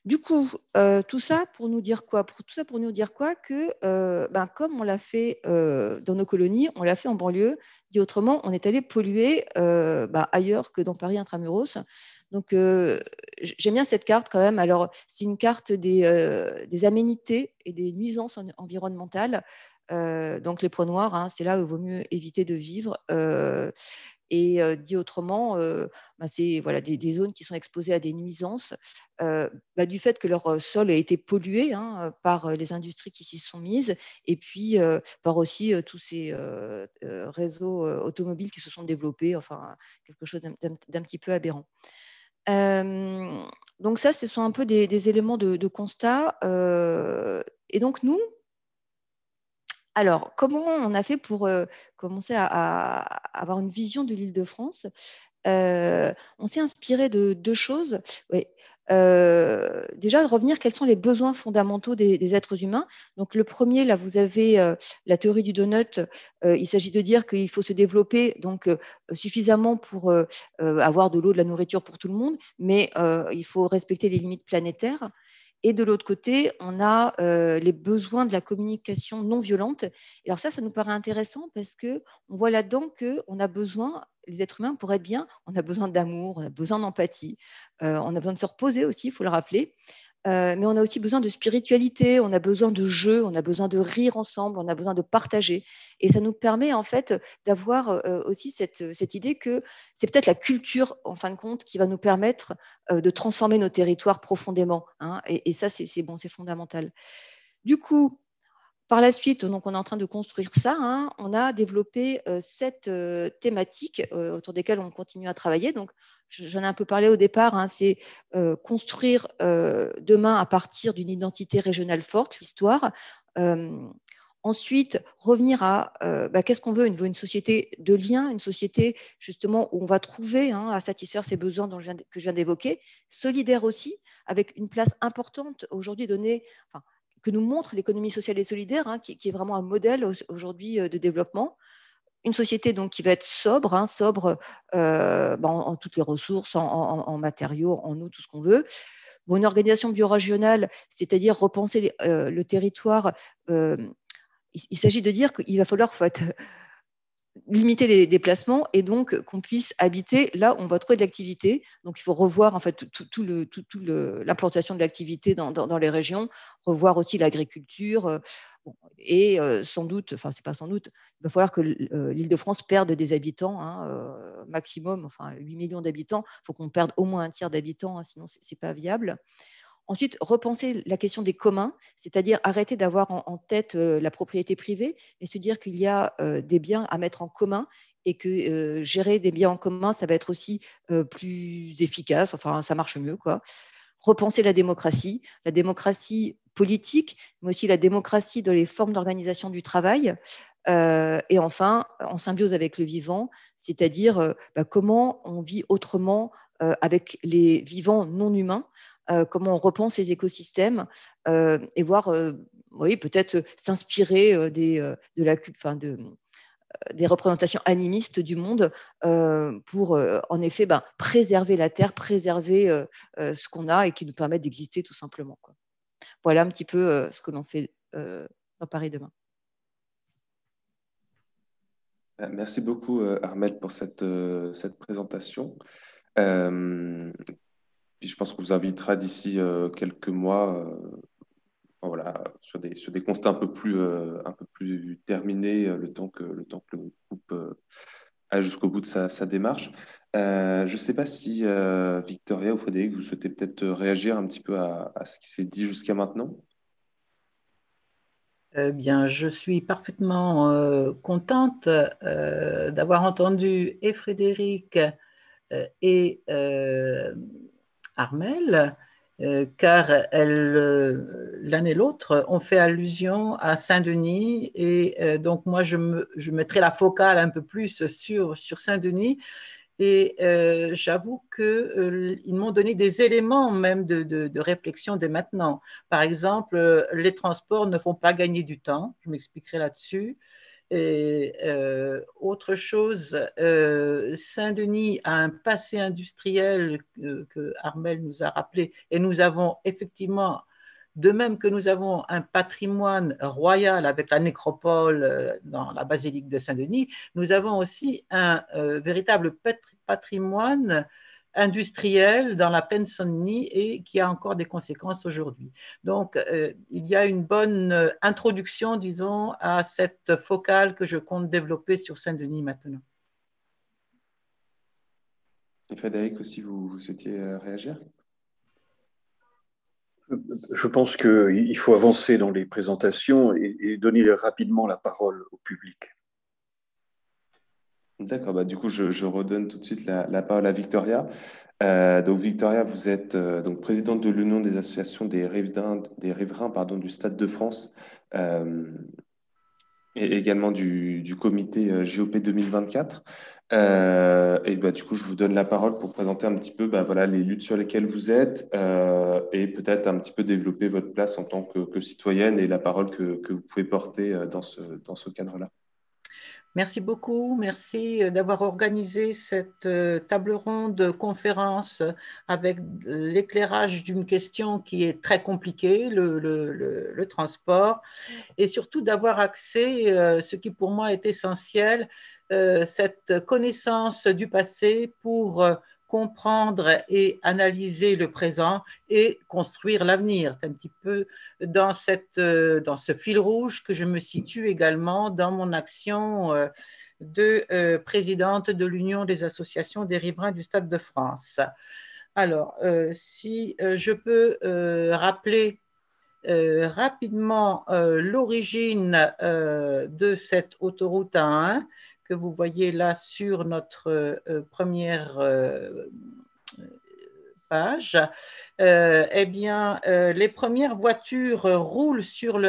Du coup, tout ça pour nous dire quoi? Tout ça pour nous dire quoi? Que comme on l'a fait dans nos colonies, on l'a fait en banlieue. Dit autrement, on est allé polluer ailleurs que dans Paris intramuros. Donc, j'aime bien cette carte quand même. Alors, c'est une carte des aménités et des nuisances environnementales. Donc, les points noirs, hein, c'est là où il vaut mieux éviter de vivre. Et dit autrement, c'est voilà, des zones qui sont exposées à des nuisances du fait que leur sol a été pollué par les industries qui s'y sont mises et puis par aussi tous ces réseaux automobiles qui se sont développés, enfin quelque chose d'un petit peu aberrant. Donc ça, ce sont un peu des éléments de constat. Et donc nous, alors, comment on a fait pour commencer à avoir une vision de l'Île-de-France? On s'est inspiré de deux choses. Oui. Déjà, de revenir quels sont les besoins fondamentaux des êtres humains. Donc, le premier, là, vous avez la théorie du donut. Il s'agit de dire qu'il faut se développer donc, suffisamment pour avoir de l'eau, de la nourriture pour tout le monde, mais il faut respecter les limites planétaires. Et de l'autre côté, on a les besoins de la communication non violente. Et alors ça nous paraît intéressant parce qu'on voit là-dedans qu'on a besoin, les êtres humains, pour être bien, on a besoin d'amour, on a besoin d'empathie, on a besoin de se reposer aussi, il faut le rappeler. Mais on a aussi besoin de spiritualité, on a besoin de jeu, on a besoin de rire ensemble, on a besoin de partager. Et ça nous permet en fait d'avoir aussi cette idée que c'est peut-être la culture, en fin de compte, qui va nous permettre de transformer nos territoires profondément. Hein, et ça, c'est bon, c'est fondamental. Du coup, par la suite, donc on est en train de construire ça. Hein, on a développé 7 thématiques autour desquelles on continue à travailler. Donc, j'en ai un peu parlé au départ. Hein, c'est construire demain à partir d'une identité régionale forte, l'histoire. Ensuite, revenir à qu'est-ce qu'on veut? On veut une société de liens, une société justement où on va trouver à satisfaire ces besoins que je viens d'évoquer, solidaire aussi, avec une place importante aujourd'hui donnée. Que nous montre l'économie sociale et solidaire, qui est vraiment un modèle aujourd'hui de développement. Une société donc qui va être sobre, sobre en toutes les ressources, en matériaux, en eau, tout ce qu'on veut. Bon, une organisation biorégionale, c'est-à-dire repenser le territoire. Il s'agit de dire qu'il va falloir limiter les déplacements et donc qu'on puisse habiter là où on va trouver de l'activité. Donc, il faut revoir en fait l'implantation de l'activité dans les régions, revoir aussi l'agriculture. Et sans doute, enfin, c'est pas sans doute, il va falloir que l'Île-de-France perde des habitants, maximum, 8 millions d'habitants. Il faut qu'on perde au moins un tiers d'habitants, sinon c'est pas viable. Ensuite, repenser la question des communs, c'est-à-dire arrêter d'avoir en tête la propriété privée, mais se dire qu'il y a des biens à mettre en commun et que gérer des biens en commun, ça va être aussi plus efficace, ça marche mieux, quoi. Repenser la démocratie politique, mais aussi la démocratie dans les formes d'organisation du travail. Et enfin, en symbiose avec le vivant, c'est-à-dire comment on vit autrement avec les vivants non humains, comment on repense les écosystèmes et voir, oui, peut-être s'inspirer des représentations animistes du monde pour, en effet, préserver la Terre, préserver ce qu'on a et qui nous permet d'exister tout simplement, quoi. Voilà un petit peu ce que l'on fait dans Paris Demain. Merci beaucoup, Armelle, pour cette présentation. Puis je pense qu'on vous invitera d'ici quelques mois voilà, sur des constats un peu plus terminés, le temps que le groupe aille jusqu'au bout de sa démarche. Je ne sais pas si Victoria ou Frédéric, vous souhaitez peut-être réagir un petit peu à ce qui s'est dit jusqu'à maintenant. Bien, je suis parfaitement contente d'avoir entendu et Frédéric et Armelle, car l'un et l'autre ont fait allusion à Saint-Denis, et donc moi je mettrai la focale un peu plus sur Saint-Denis. Et j'avoue qu'ils m'ont donné des éléments même de réflexion dès maintenant. Par exemple, les transports ne font pas gagner du temps, je m'expliquerai là-dessus. Et autre chose, Saint-Denis a un passé industriel que Armelle nous a rappelé, et nous avons effectivement, de même que nous avons un patrimoine royal avec la nécropole dans la basilique de Saint-Denis, nous avons aussi un véritable patrimoine industriel dans la plaine Saint-Denis et qui a encore des conséquences aujourd'hui. Donc, il y a une bonne introduction, disons, à cette focale que je compte développer sur Saint-Denis maintenant. Et Frédéric aussi, vous souhaitiez réagir? Je pense qu'il faut avancer dans les présentations et donner rapidement la parole au public. D'accord, du coup, je redonne tout de suite la parole à Victoria. Donc, Victoria, vous êtes donc présidente de l'Union des associations des riverains du Stade de France et également du comité JOP 2024. Et du coup, je vous donne la parole pour présenter un petit peu voilà, les luttes sur lesquelles vous êtes et peut-être un petit peu développer votre place en tant que citoyenne et la parole que vous pouvez porter dans ce cadre-là. Merci beaucoup, merci d'avoir organisé cette table ronde conférence avec l'éclairage d'une question qui est très compliquée, le transport, et surtout d'avoir accès, ce qui pour moi est essentiel, cette connaissance du passé pour comprendre et analyser le présent et construire l'avenir. C'est un petit peu dans ce fil rouge que je me situe également dans mon action de présidente de l'Union des associations des riverains du Stade de France. Alors, si je peux rappeler rapidement l'origine de cette autoroute A1 que vous voyez là sur notre première page. Eh bien, les premières voitures roulent sur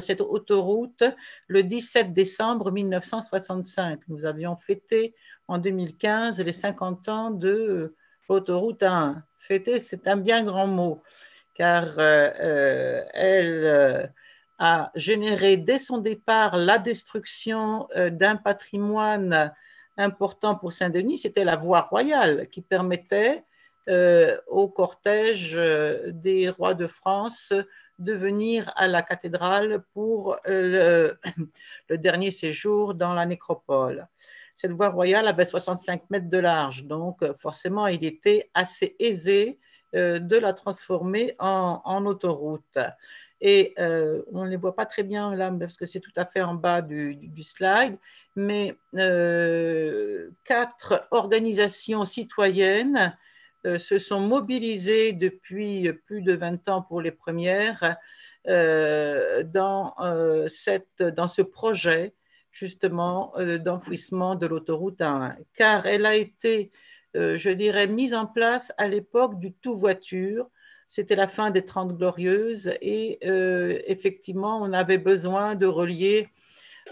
cette autoroute le 17 décembre 1965. Nous avions fêté en 2015 les 50 ans de l'autoroute A1. Fêter, c'est un bien grand mot, car elle a généré dès son départ la destruction d'un patrimoine important pour Saint-Denis. C'était la voie royale qui permettait au cortège des rois de France de venir à la cathédrale pour le dernier séjour dans la nécropole. Cette voie royale avait 65 mètres de large, donc forcément il était assez aisé de la transformer en autoroute. Et on ne les voit pas très bien là parce que c'est tout à fait en bas du slide, mais 4 organisations citoyennes se sont mobilisées depuis plus de 20 ans pour les premières dans ce projet justement d'enfouissement de l'autoroute A1, car elle a été, je dirais, mise en place à l'époque du tout-voiture, c'était la fin des 30 Glorieuses et effectivement, on avait besoin de relier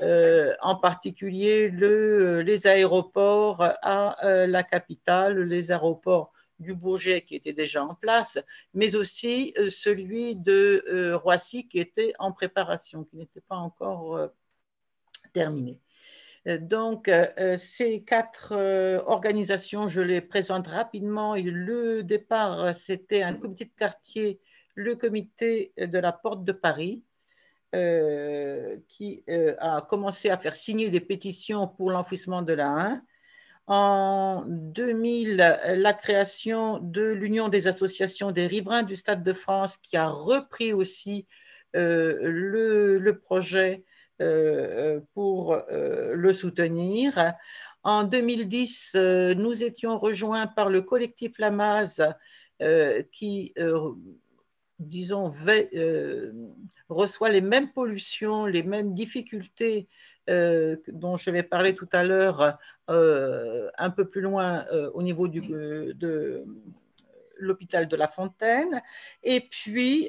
en particulier les aéroports à la capitale, les aéroports du Bourget qui était déjà en place, mais aussi celui de Roissy qui était en préparation, qui n'était pas encore terminé. Donc, ces 4 organisations, je les présente rapidement. Et le départ, c'était un comité de quartier, le comité de la Porte de Paris, qui a commencé à faire signer des pétitions pour l'enfouissement de la Hain. En 2000, la création de l'Union des associations des riverains du Stade de France, qui a repris aussi le projet pour le soutenir. En 2010, nous étions rejoints par le collectif Lamaze qui, disons, reçoit les mêmes pollutions, les mêmes difficultés dont je vais parler tout à l'heure un peu plus loin au niveau de l'hôpital de La Fontaine. Et puis,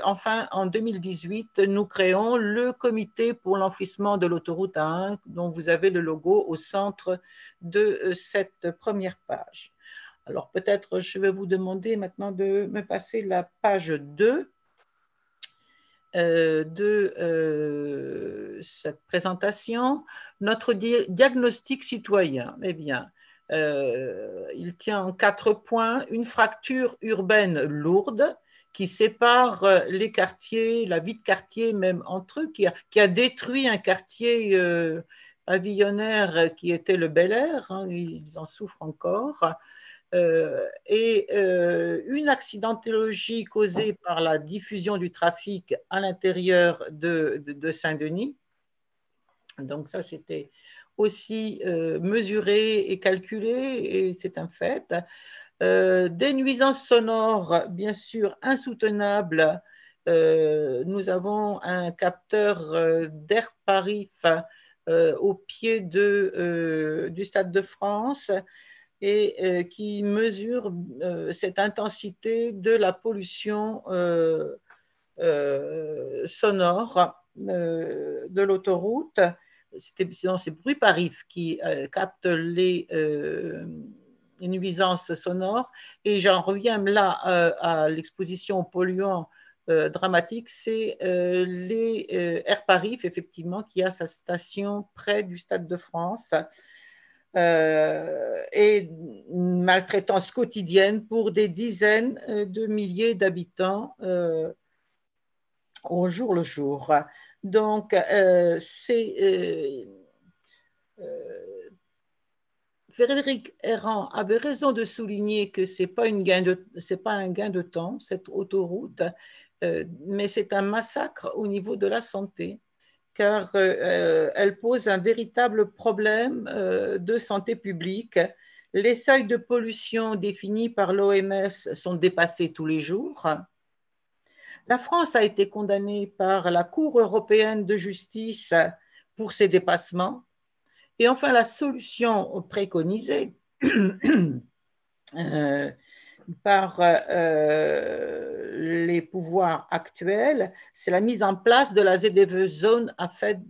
enfin, en 2018, nous créons le comité pour l'enfouissement de l'autoroute A1, dont vous avez le logo au centre de cette première page. Alors, peut-être je vais vous demander maintenant de me passer la page 2 de cette présentation. Notre diagnostic citoyen, eh bien, il tient en 4 points. Une fracture urbaine lourde qui sépare les quartiers, la vie de quartier même entre eux, qui a détruit un quartier pavillonnaire qui était le Bel Air, hein, ils en souffrent encore. Et une accidentologie causée par la diffusion du trafic à l'intérieur de Saint-Denis. Donc ça, c'était aussi mesuré et calculé, et c'est un fait. Des nuisances sonores, bien sûr, insoutenables. Nous avons un capteur d'air Paris au pied du Stade de France, et qui mesure cette intensité de la pollution sonore de l'autoroute. C'est Bruit-Paris qui capte les nuisances sonores. Et j'en reviens là à l'exposition aux polluants dramatiques, c'est les Air Paris, effectivement, qui a sa station près du Stade de France. Et une maltraitance quotidienne pour des dizaines de milliers d'habitants au jour le jour. Donc, Frédéric Errand avait raison de souligner que ce n'est pas un gain de temps, cette autoroute, mais c'est un massacre au niveau de la santé, car elle pose un véritable problème de santé publique. Les seuils de pollution définis par l'OMS sont dépassés tous les jours. La France a été condamnée par la Cour européenne de justice pour ces dépassements. Et enfin, la solution préconisée par les pouvoirs actuels, c'est la mise en place de la ZFE zone à faible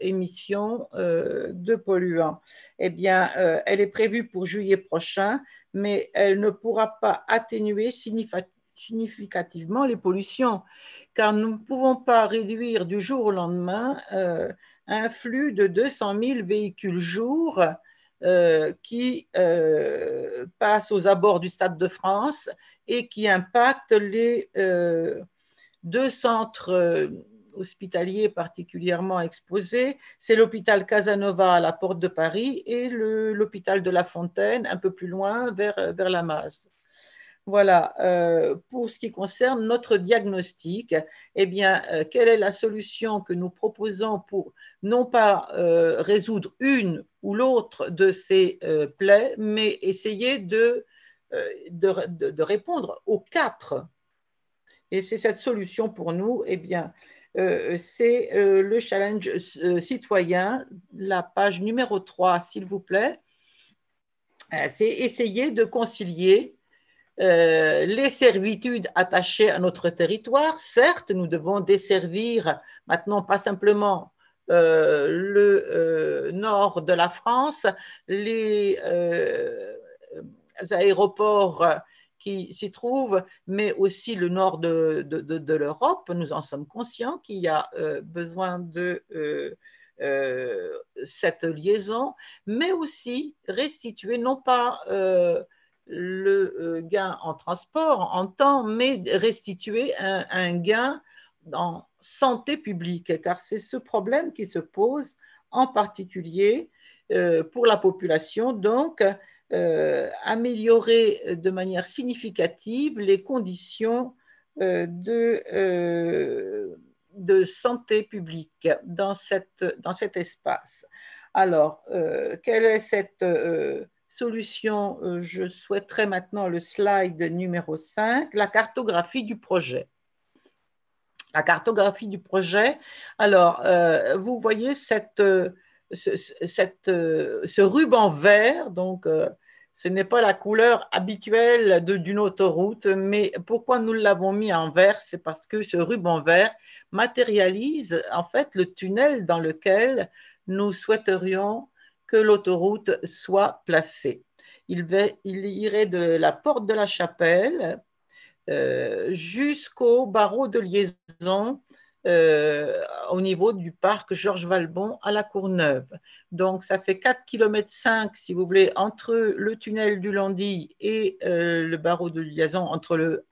émission de polluants. Eh bien, elle est prévue pour juillet prochain, mais elle ne pourra pas atténuer significativement les pollutions, car nous ne pouvons pas réduire du jour au lendemain un flux de 200 000 véhicules jour qui passent aux abords du Stade de France et qui impactent les 2 centres hospitaliers particulièrement exposés. C'est l'hôpital Casanova à la Porte de Paris et l'hôpital de La Fontaine un peu plus loin vers Lamaze. Voilà, pour ce qui concerne notre diagnostic, eh bien, quelle est la solution que nous proposons pour non pas résoudre une ou l'autre de ces plaies, mais essayer de répondre aux 4. Et c'est cette solution pour nous, eh bien, c'est le challenge citoyen, la page numéro 3, s'il vous plaît. C'est essayer de concilier les servitudes attachées à notre territoire. Certes, nous devons desservir maintenant pas simplement le nord de la France, les aéroports qui s'y trouvent, mais aussi le nord de l'Europe. Nous en sommes conscients qu'il y a besoin de cette liaison, mais aussi restituer non pas le gain en transport, en temps, mais restituer un gain en santé publique, car c'est ce problème qui se pose en particulier pour la population. Donc, améliorer de manière significative les conditions de santé publique dans cet espace. Alors, quelle est cette solution? Je souhaiterais maintenant le slide numéro 5, la cartographie du projet. La cartographie du projet. Alors, vous voyez ce ruban vert, donc ce n'est pas la couleur habituelle d'une autoroute, mais pourquoi nous l'avons mis en vert? C'est parce que ce ruban vert matérialise en fait le tunnel dans lequel nous souhaiterions que l'autoroute soit placée. Il irait de la porte de la Chapelle jusqu'au barreau de liaison au niveau du parc Georges Valbon à La Courneuve. Donc, ça fait 4,5 km, si vous voulez, entre le tunnel du Landy et le barreau de liaison, entre le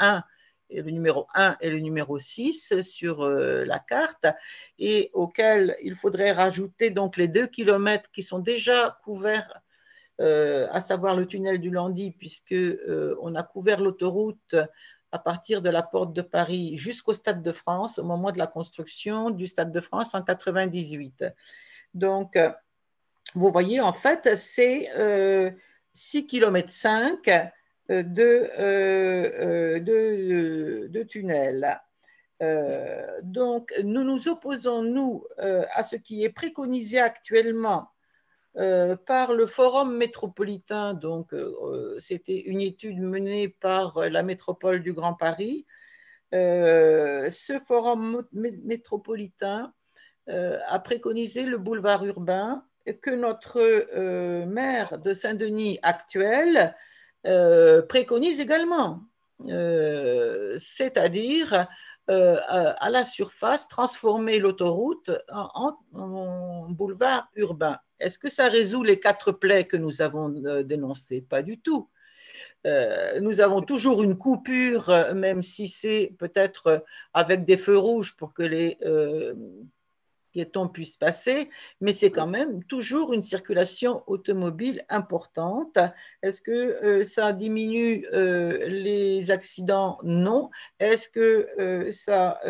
numéro 1 et le numéro 6 sur la carte, et auquel il faudrait rajouter donc les 2 km qui sont déjà couverts, à savoir le tunnel du Landy, puisqu'on a couvert l'autoroute à partir de la porte de Paris jusqu'au Stade de France au moment de la construction du Stade de France en 1998. Donc, vous voyez, en fait, c'est 6,5 km de tunnel. Donc, nous nous opposons, nous, à ce qui est préconisé actuellement par le Forum métropolitain. Donc, c'était une étude menée par la métropole du Grand Paris. Ce Forum métropolitain a préconisé le boulevard urbain que notre maire de Saint-Denis actuel préconise également, c'est-à-dire à la surface, transformer l'autoroute en boulevard urbain. Est-ce que ça résout les 4 plaies que nous avons dénoncées? Pas du tout. Nous avons toujours une coupure, même si c'est peut-être avec des feux rouges pour que les piétons puissent passer, mais c'est quand même toujours une circulation automobile importante. Est-ce que ça diminue les accidents? Non. Est-ce que ça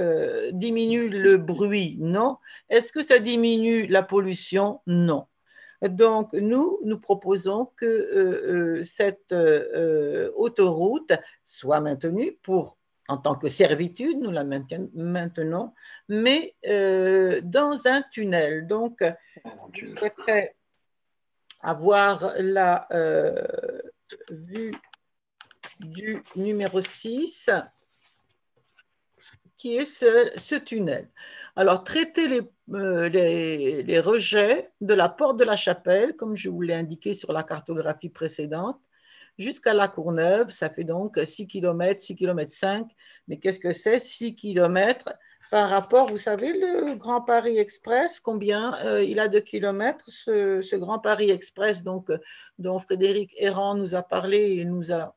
diminue le bruit? Non. Est-ce que ça diminue la pollution? Non. Donc, nous proposons que cette autoroute soit maintenue en tant que servitude, nous la maintenons, mais dans un tunnel. Donc, je souhaiterais avoir la vue du numéro 6, qui est ce tunnel. Alors, traiter les rejets de la porte de la Chapelle, comme je vous l'ai indiqué sur la cartographie précédente, jusqu'à La Courneuve, ça fait donc 6 km, 6,5 km. Mais qu'est-ce que c'est 6 km par rapport, vous savez, le Grand Paris Express, combien il a de kilomètres, ce Grand Paris Express, donc, dont Frédéric Errand nous a parlé et nous a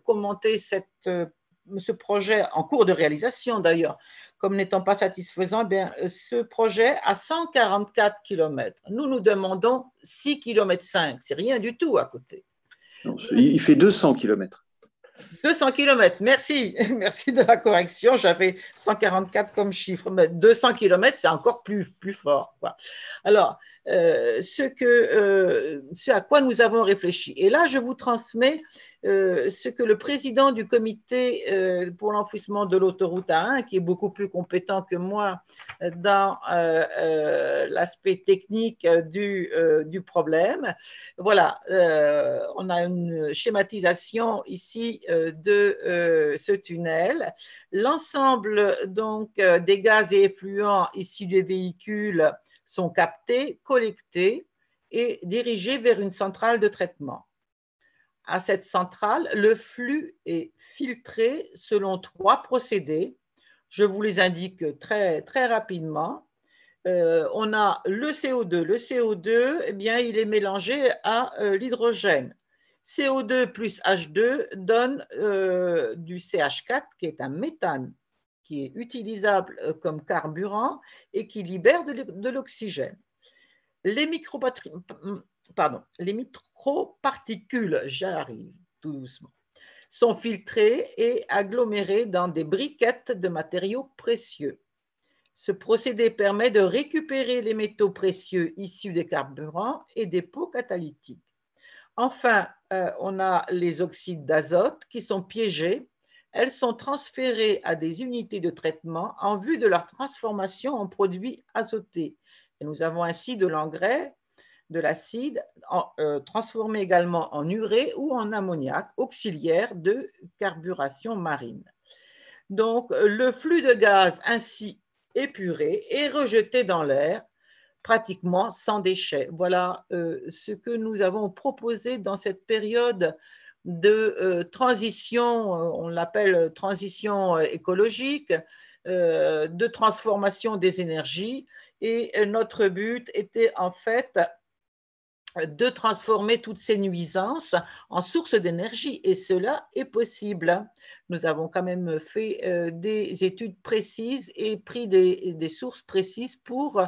commenté ce projet en cours de réalisation d'ailleurs, comme n'étant pas satisfaisant, bien, ce projet a 144 km. Nous demandons 6,5 km, c'est rien du tout à côté. Non, il fait 200 km. 200 km, merci. Merci de la correction. J'avais 144 comme chiffre, mais 200 km, c'est encore plus fort, quoi. Alors, ce à quoi nous avons réfléchi. Et là, je vous transmets ce que le président du comité pour l'enfouissement de l'autoroute A1, qui est beaucoup plus compétent que moi dans l'aspect technique du problème. Voilà, on a une schématisation ici de ce tunnel. L'ensemble donc des gaz et effluents issus des véhicules sont captés, collectés et dirigés vers une centrale de traitement. À cette centrale, le flux est filtré selon 3 procédés. Je vous les indique très, très rapidement. On a le CO2. Le CO2, eh bien, il est mélangé à l'hydrogène. CO2 plus H2 donne du CH4, qui est un méthane, qui est utilisable comme carburant et qui libère de l'oxygène. Les microparticules, j'arrive tout doucement, sont filtrées et agglomérées dans des briquettes de matériaux précieux. Ce procédé permet de récupérer les métaux précieux issus des carburants et des pots catalytiques. Enfin, on a les oxydes d'azote qui sont piégés. Elles sont transférées à des unités de traitement en vue de leur transformation en produits azotés. Et nous avons ainsi de l'engrais, de l'acide, transformé également en urée ou en ammoniac, auxiliaire de carburation marine. Donc, le flux de gaz ainsi épuré est rejeté dans l'air, pratiquement sans déchets. Voilà ce que nous avons proposé dans cette période de transition, on l'appelle transition écologique, de transformation des énergies. Et notre but était en fait de transformer toutes ces nuisances en sources d'énergie. Et cela est possible. Nous avons quand même fait des études précises et pris des sources précises pour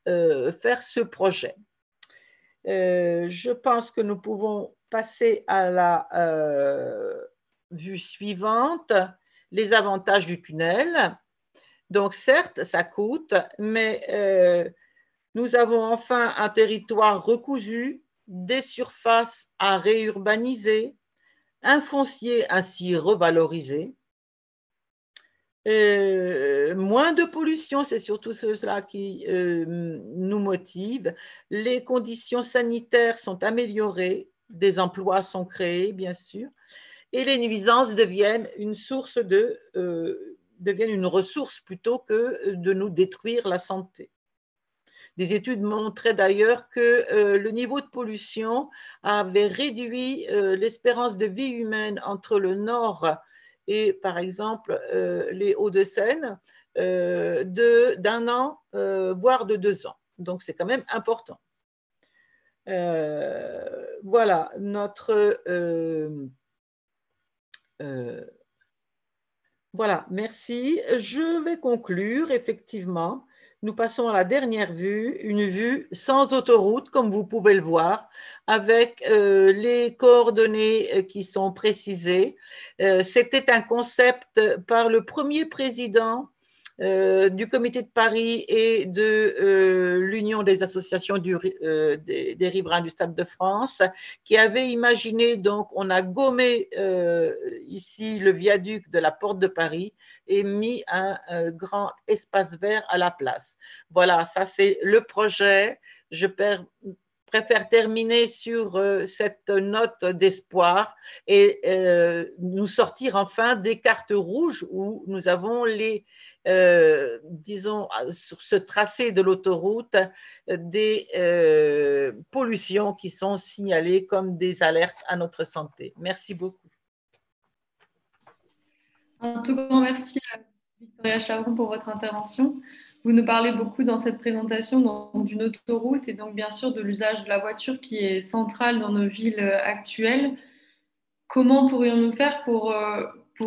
faire ce projet. Je pense que nous pouvons passer à la vue suivante, les avantages du tunnel. Donc certes, ça coûte, mais nous avons enfin un territoire recousu, des surfaces à réurbaniser, un foncier ainsi revalorisé, moins de pollution, c'est surtout cela qui nous motive. Les conditions sanitaires sont améliorées, des emplois sont créés, bien sûr, et les nuisances deviennent une ressource plutôt que de nous détruire la santé. Des études montraient d'ailleurs que le niveau de pollution avait réduit l'espérance de vie humaine entre le nord et, par exemple, les Hauts-de-Seine d'un an, voire de 2 ans. Donc, c'est quand même important. Voilà, voilà, merci. Je vais conclure, effectivement. Nous passons à la dernière vue, une vue sans autoroute, comme vous pouvez le voir, avec les coordonnées qui sont précisées. C'était un concept par le premier président du Comité de Paris et de l'Union des associations des riverains du Stade de France, qui avait imaginé, donc on a gommé ici le viaduc de la Porte de Paris et mis un grand espace vert à la place. Voilà, ça c'est le projet. Je préfère terminer sur cette note d'espoir et nous sortir enfin des cartes rouges où nous avons disons, sur ce tracé de l'autoroute, des pollutions qui sont signalées comme des alertes à notre santé. Merci beaucoup. Un tout grand merci à Victoria Chavron pour votre intervention. Vous nous parlez beaucoup dans cette présentation d'une autoroute et donc bien sûr de l'usage de la voiture qui est central dans nos villes actuelles. Comment pourrions-nous faire pour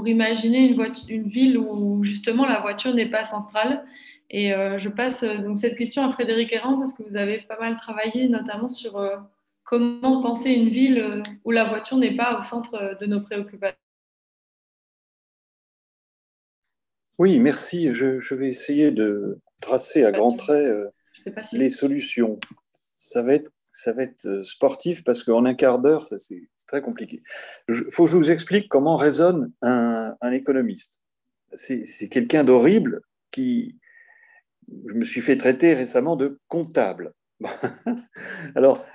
imaginer une ville où justement la voiture n'est pas centrale? Et je passe donc cette question à Frédéric Errand parce que vous avez pas mal travaillé notamment sur comment penser une ville où la voiture n'est pas au centre de nos préoccupations. Oui, merci. Je vais essayer de tracer à grands traits les solutions. Ça va être sportif parce qu'en un quart d'heure, c'est très compliqué. Il faut que je vous explique comment raisonne un économiste. C'est quelqu'un d'horrible qui... Je me suis fait traiter récemment de comptable. Alors,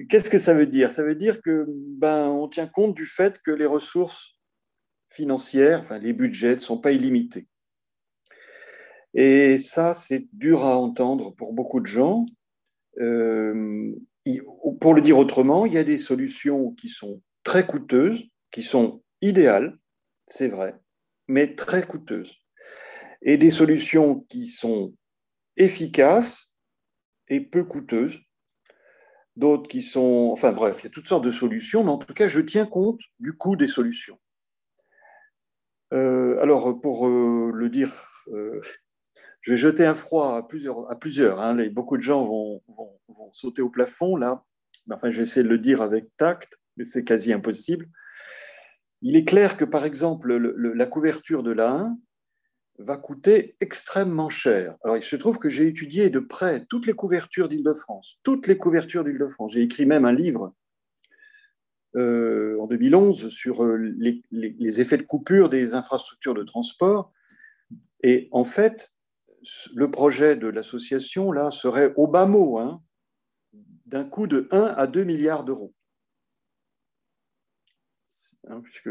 qu'est-ce que ça veut dire? Ça veut dire que on tient compte du fait que les ressources financières, enfin, les budgets ne sont pas illimités. Et ça, c'est dur à entendre pour beaucoup de gens. Pour le dire autrement, il y a des solutions qui sont très coûteuses, qui sont idéales, c'est vrai, mais très coûteuses. Et des solutions qui sont efficaces et peu coûteuses. D'autres qui sont... Enfin bref, il y a toutes sortes de solutions, mais en tout cas, je tiens compte du coût des solutions. Alors, pour le dire, je vais jeter un froid à plusieurs hein. Beaucoup de gens vont sauter au plafond, là. Enfin, je vais essayer de le dire avec tact, mais c'est quasi impossible. Il est clair que, par exemple, la couverture de l'A1 va coûter extrêmement cher. Alors, il se trouve que j'ai étudié de près toutes les couvertures d'Île-de-France, toutes les couvertures d'Île-de-France. J'ai écrit même un livre en 2011 sur les effets de coupure des infrastructures de transport. Et en fait, le projet de l'association là serait au bas mot hein, d'un coût de 1 à 2 milliards d'euros. Puisque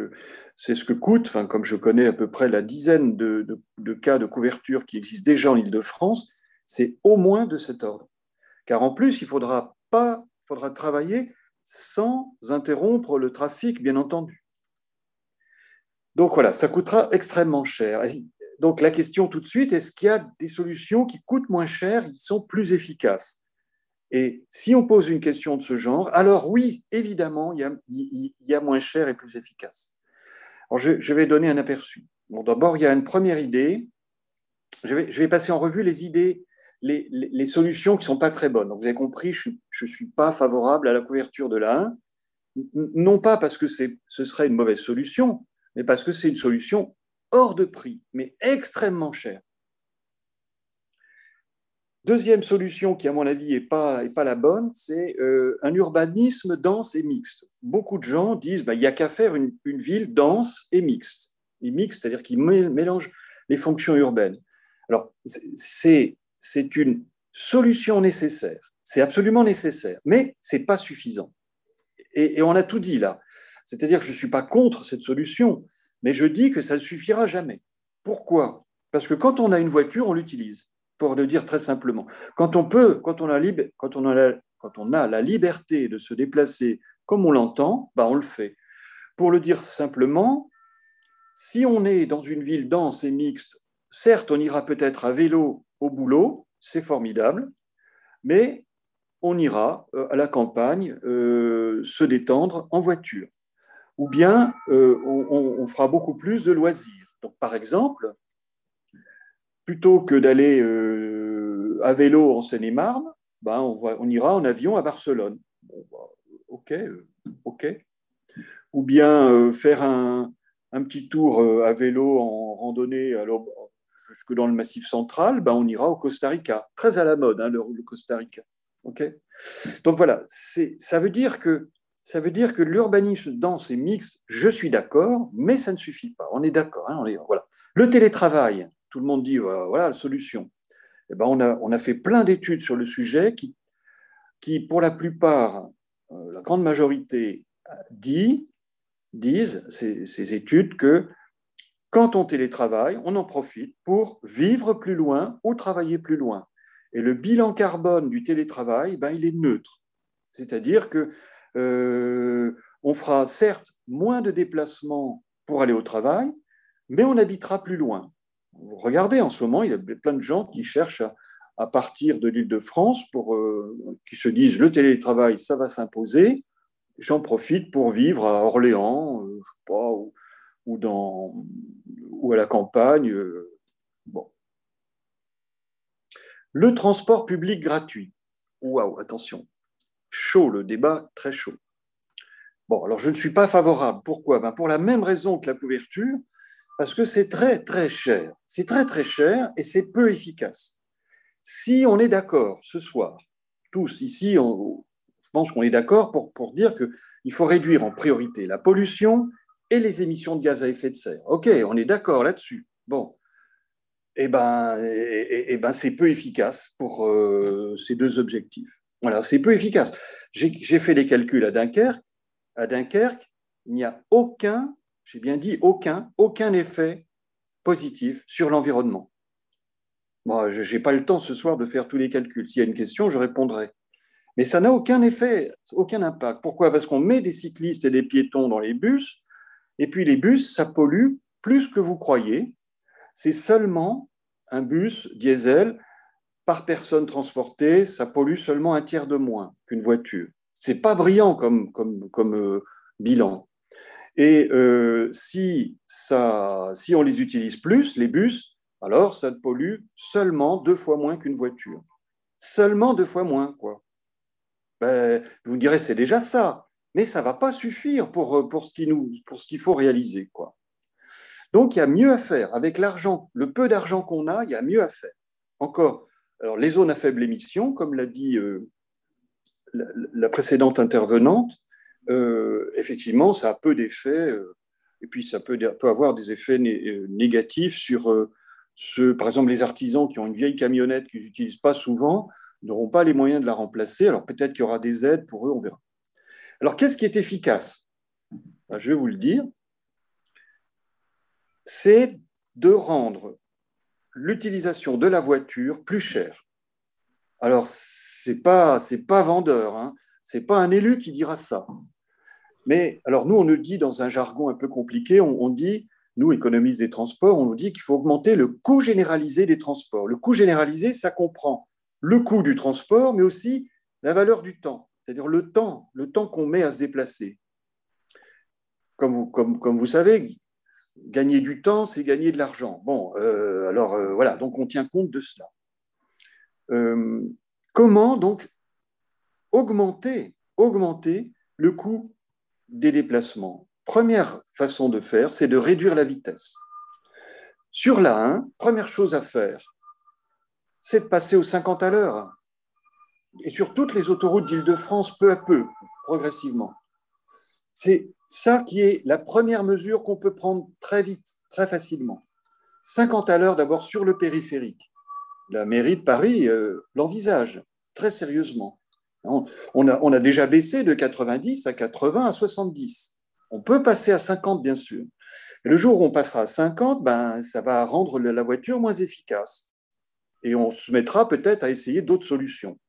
c'est ce que coûte, enfin, comme je connais à peu près la dizaine de cas de couverture qui existent déjà en Île-de-France, c'est au moins de cet ordre. Car en plus, il faudra travailler sans interrompre le trafic, bien entendu. Donc voilà, ça coûtera extrêmement cher. Donc la question tout de suite, est-ce qu'il y a des solutions qui coûtent moins cher, qui sont plus efficaces? Et si on pose une question de ce genre, alors oui, évidemment, il y a moins cher et plus efficace. Alors, je vais donner un aperçu. Bon, d'abord, il y a une première idée. Je vais passer en revue les idées, les solutions qui ne sont pas très bonnes. Donc, vous avez compris, je ne suis pas favorable à la couverture de l'A1, non pas parce que ce serait une mauvaise solution, mais parce que c'est une solution hors de prix, mais extrêmement chère. Deuxième solution qui, à mon avis, n'est pas la bonne, c'est un urbanisme dense et mixte. Beaucoup de gens disent il n'y a qu'à faire une ville dense et mixte. Et mixte, c'est-à-dire qui mélange les fonctions urbaines. Alors, c'est une solution nécessaire. C'est absolument nécessaire, mais ce n'est pas suffisant. Et on a tout dit là. C'est-à-dire que je ne suis pas contre cette solution, mais je dis que ça ne suffira jamais. Pourquoi? Parce que quand on a une voiture, on l'utilise. Pour le dire très simplement. Quand on a la liberté de se déplacer comme on l'entend, on le fait. Pour le dire simplement, si on est dans une ville dense et mixte, certes, on ira peut-être à vélo au boulot, c'est formidable, mais on ira à la campagne se détendre en voiture. Ou bien on fera beaucoup plus de loisirs. Donc, par exemple, plutôt que d'aller à vélo en Seine-et-Marne, on ira en avion à Barcelone. Ok. Ou bien faire un petit tour à vélo en randonnée jusque dans le Massif central, on ira au Costa Rica. Très à la mode, hein, le Costa Rica. Okay. Donc voilà, ça veut dire que l'urbanisme dense et mixte, je suis d'accord, mais ça ne suffit pas. On est d'accord. Hein, voilà. Le télétravail, tout le monde dit voilà la solution. On a fait plein d'études sur le sujet qui pour la plupart, la grande majorité, disent ces études que quand on télétravaille, on en profite pour vivre plus loin ou travailler plus loin. Et le bilan carbone du télétravail, il est neutre. C'est-à-dire que on fera certes moins de déplacements pour aller au travail, mais on habitera plus loin. Regardez, en ce moment, il y a plein de gens qui cherchent à partir de l'Île-de-France qui se disent le télétravail, ça va s'imposer. J'en profite pour vivre à Orléans, je sais pas, ou à la campagne. Bon. Le transport public gratuit. Waouh, attention. Chaud, le débat, très chaud. Bon, alors je ne suis pas favorable. Pourquoi? Pour la même raison que la couverture, parce que c'est très, très cher. C'est très, très cher et c'est peu efficace. Si on est d'accord ce soir, tous ici, pense qu'on est d'accord pour dire qu'il faut réduire en priorité la pollution et les émissions de gaz à effet de serre. OK, on est d'accord là-dessus. Bon, eh ben, c'est peu efficace pour ces deux objectifs. Voilà, c'est peu efficace. J'ai fait les calculs à Dunkerque. À Dunkerque, il n'y a aucun, j'ai bien dit aucun effet positif sur l'environnement. Moi, je n'ai pas le temps ce soir de faire tous les calculs. S'il y a une question, je répondrai. Mais ça n'a aucun effet, aucun impact. Pourquoi? Parce qu'on met des cyclistes et des piétons dans les bus, et puis les bus, ça pollue plus que vous croyez. C'est seulement un bus diesel par personne transportée, ça pollue seulement un tiers de moins qu'une voiture. C'est pas brillant comme bilan. Et si on les utilise plus, les bus, alors ça pollue seulement 2 fois moins qu'une voiture. Seulement 2 fois moins, quoi. Ben, vous me direz, c'est déjà ça, mais ça ne va pas suffire pour ce qu'il faut réaliser, quoi. Donc, il y a mieux à faire. Avec l'argent, le peu d'argent qu'on a, il y a mieux à faire. Encore, alors, les zones à faible émission, comme l'a dit la précédente intervenante, effectivement, ça a peu d'effets, et puis ça peut avoir des effets négatifs sur par exemple, les artisans qui ont une vieille camionnette qu'ils n'utilisent pas souvent n'auront pas les moyens de la remplacer. Alors peut-être qu'il y aura des aides pour eux, on verra. Alors, qu'est-ce qui est efficace? Je vais vous le dire. C'est de rendre l'utilisation de la voiture plus chère. Alors, c'est pas vendeur, hein. C'est pas un élu qui dira ça. Mais alors, nous, on nous dit dans un jargon un peu compliqué, on dit, nous, économistes des transports, on nous dit qu'il faut augmenter le coût généralisé des transports. Le coût généralisé, ça comprend le coût du transport, mais aussi la valeur du temps, c'est-à-dire le temps qu'on met à se déplacer. Comme vous savez, gagner du temps, c'est gagner de l'argent. Bon, voilà, donc on tient compte de cela. Comment donc augmenter le coût des déplacements? Première façon de faire, c'est de réduire la vitesse. Sur l'A1, première chose à faire, c'est de passer aux 50 à l'heure. Et sur toutes les autoroutes d'Île-de-France, peu à peu, progressivement. C'est ça qui est la première mesure qu'on peut prendre très vite, très facilement. 50 à l'heure d'abord sur le périphérique. La mairie de Paris l'envisage très sérieusement. On a déjà baissé de 90 à 80 à 70. On peut passer à 50, bien sûr. Et le jour où on passera à 50, ça va rendre la voiture moins efficace. Et on se mettra peut-être à essayer d'autres solutions.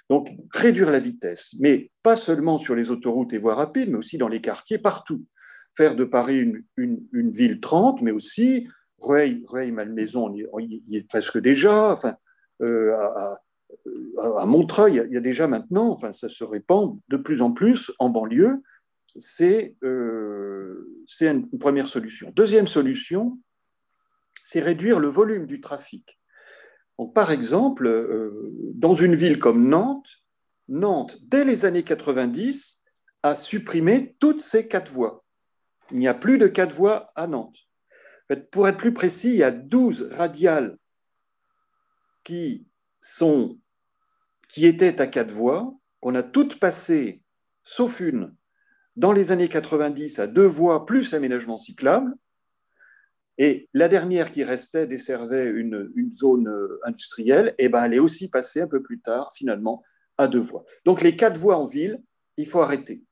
Donc, réduire la vitesse, mais pas seulement sur les autoroutes et voies rapides, mais aussi dans les quartiers, partout. Faire de Paris une ville 30, mais aussi Rueil-Malmaison, il y est presque déjà. Enfin, à Montreuil, il y a déjà maintenant, enfin, ça se répand de plus en plus en banlieue. C'est une première solution. Deuxième solution, c'est réduire le volume du trafic. Donc, par exemple, dans une ville comme Nantes, dès les années 90, a supprimé toutes ses 4 voies. Il n'y a plus de 4 voies à Nantes. En fait, pour être plus précis, il y a 12 radiales qui étaient à 4 voies, qu'on a toutes passées, sauf une, dans les années 90 à 2 voies plus aménagement cyclable. Et la dernière qui restait desservait une zone industrielle, et elle est aussi passée un peu plus tard, finalement, à 2 voies. Donc les 4 voies en ville, il faut arrêter.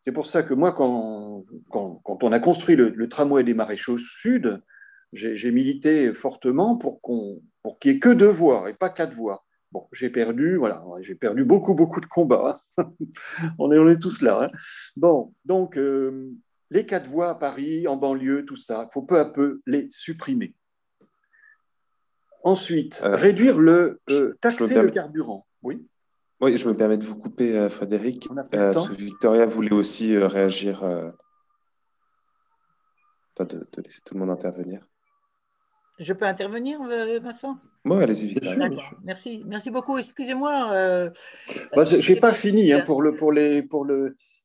C'est pour ça que moi, quand on a construit le tramway des Maréchaux Sud, j'ai milité fortement pour qu'il n'y ait que 2 voies et pas 4 voies. Bon, j'ai perdu beaucoup de combats. on est tous là. Hein. Bon, donc les 4 voies à Paris, en banlieue, tout ça, il faut peu à peu les supprimer. Ensuite, réduire taxer le carburant. Oui. Oui, je me permets de vous couper, Frédéric, parce que Victoria voulait aussi réagir, de laisser tout le monde intervenir. Je peux intervenir, Vincent? Oui, allez-y, Victoria. D'accord, merci beaucoup. Excusez-moi. Je n'ai pas fini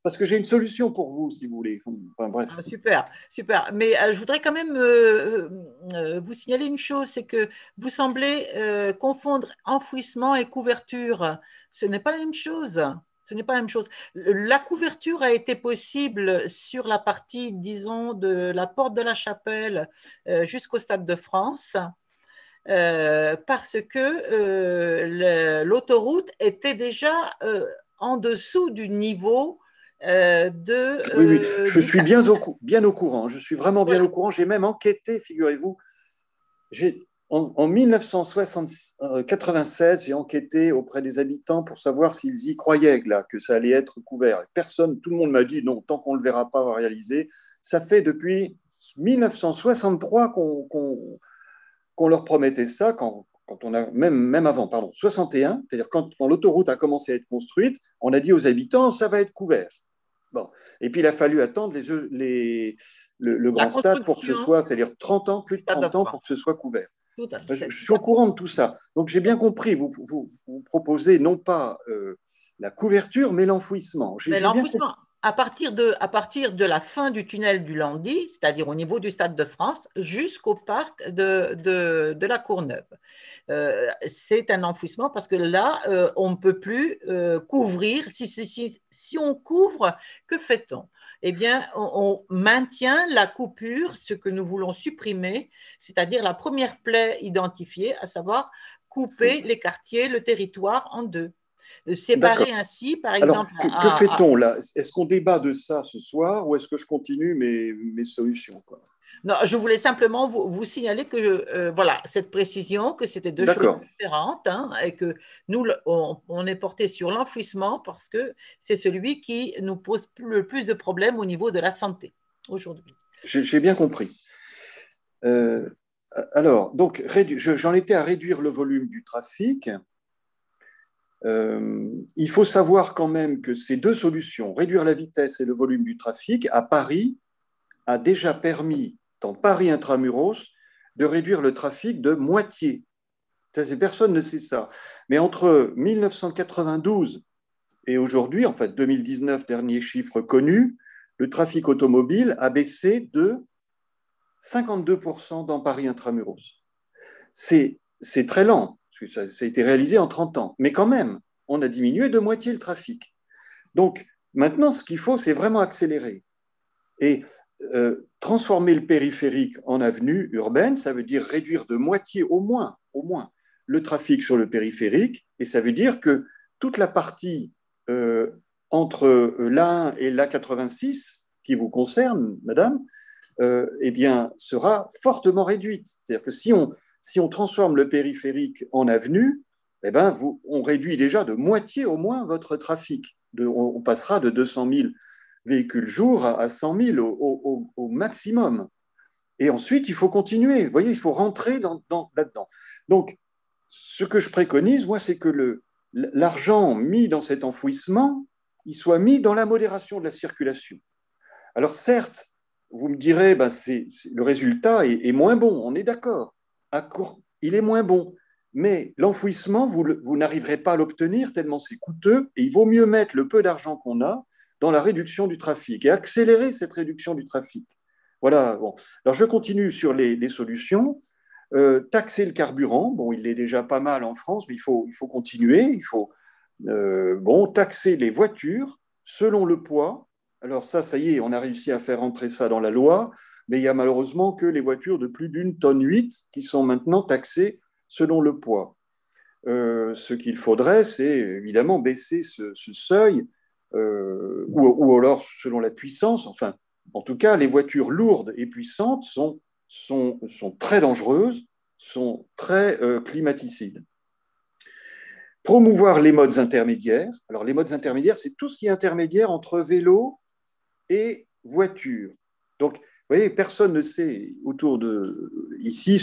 parce que j'ai une solution pour vous, si vous voulez. Enfin, bref. Super. Mais je voudrais quand même vous signaler une chose, c'est que vous semblez confondre enfouissement et couverture. Ce n'est pas la même chose. Ce n'est pas la même chose. La couverture a été possible sur la partie, disons, de la porte de la Chapelle jusqu'au Stade de France, parce que l'autoroute était déjà en dessous du niveau oui, je suis bien au courant. Je suis vraiment bien au courant. J'ai même enquêté, figurez-vous. En 1996, j'ai enquêté auprès des habitants pour savoir s'ils y croyaient là, que ça allait être couvert. Personne, tout le monde m'a dit non, tant qu'on ne le verra pas réaliser. Ça fait depuis 1963 qu'on leur promettait ça, quand on a, même avant, pardon, 61, c'est-à-dire quand l'autoroute a commencé à être construite, on a dit aux habitants, ça va être couvert. Bon. Et puis il a fallu attendre le grand stade pour que ce soit, c'est-à-dire 30 ans, plus de 30 ans pour que ce soit couvert. Je suis au courant de tout ça. Donc j'ai bien compris, vous proposez non pas la couverture, mais l'enfouissement. Mais l'enfouissement, à partir de la fin du tunnel du Landy, c'est-à-dire au niveau du Stade de France, jusqu'au parc de la Courneuve. C'est un enfouissement parce que là, on ne peut plus couvrir. Si on couvre, que fait-on? Eh bien, on maintient la coupure, ce que nous voulons supprimer, c'est-à-dire la première plaie identifiée, à savoir couper les quartiers, le territoire en deux. Séparer ainsi, par exemple… Alors, que fait-on là? Est-ce qu'on débat de ça ce soir ou est-ce que je continue mes solutions, quoi? Non, je voulais simplement vous signaler que, voilà, cette précision, que c'était deux choses différentes, hein, et que nous, on est porté sur l'enfouissement parce que c'est celui qui nous pose le plus de problèmes au niveau de la santé aujourd'hui. J'ai bien compris. Alors, donc, j'en étais à réduire le volume du trafic. Il faut savoir quand même que ces deux solutions, réduire la vitesse et le volume du trafic, à Paris, a déjà permis, dans Paris intramuros, de réduire le trafic de moitié. Personne ne sait ça. Mais entre 1992 et aujourd'hui, en fait 2019, dernier chiffre connu, le trafic automobile a baissé de 52% dans Paris intramuros. C'est très lent. Ça a été réalisé en 30 ans. Mais quand même, on a diminué de moitié le trafic. Donc, maintenant, ce qu'il faut, c'est vraiment accélérer. Et transformer le périphérique en avenue urbaine, ça veut dire réduire de moitié au moins, le trafic sur le périphérique. Et ça veut dire que toute la partie entre l'A1 et l'A86, qui vous concerne, madame, eh bien, sera fortement réduite. C'est-à-dire que si on transforme le périphérique en avenue, eh ben, on réduit déjà de moitié au moins votre trafic. On passera de 200 000 véhicules jour à 100 000 au maximum. Et ensuite, il faut continuer. Vous voyez, il faut rentrer là-dedans. Donc, ce que je préconise, moi, c'est que l'argent mis dans cet enfouissement, il soit mis dans la modération de la circulation. Alors, certes, vous me direz, ben, le résultat est moins bon, on est d'accord. Il est moins bon. Mais l'enfouissement, vous n'arriverez pas à l'obtenir tellement c'est coûteux et il vaut mieux mettre le peu d'argent qu'on a dans la réduction du trafic et accélérer cette réduction du trafic. Voilà. Bon. Alors, je continue sur les solutions. Taxer le carburant, bon, il est déjà pas mal en France, mais il faut continuer. Il faut taxer les voitures selon le poids. Alors ça y est, on a réussi à faire entrer ça dans la loi, mais il y a malheureusement que les voitures de plus d'1,8 tonne qui sont maintenant taxées selon le poids. Ce qu'il faudrait, c'est évidemment baisser ce seuil, ou alors selon la puissance. Enfin, en tout cas, les voitures lourdes et puissantes sont très dangereuses, sont très climaticides. Promouvoir les modes intermédiaires. Alors, les modes intermédiaires, c'est tout ce qui est intermédiaire entre vélo et voiture. Donc, vous voyez, personne ne sait autour de ici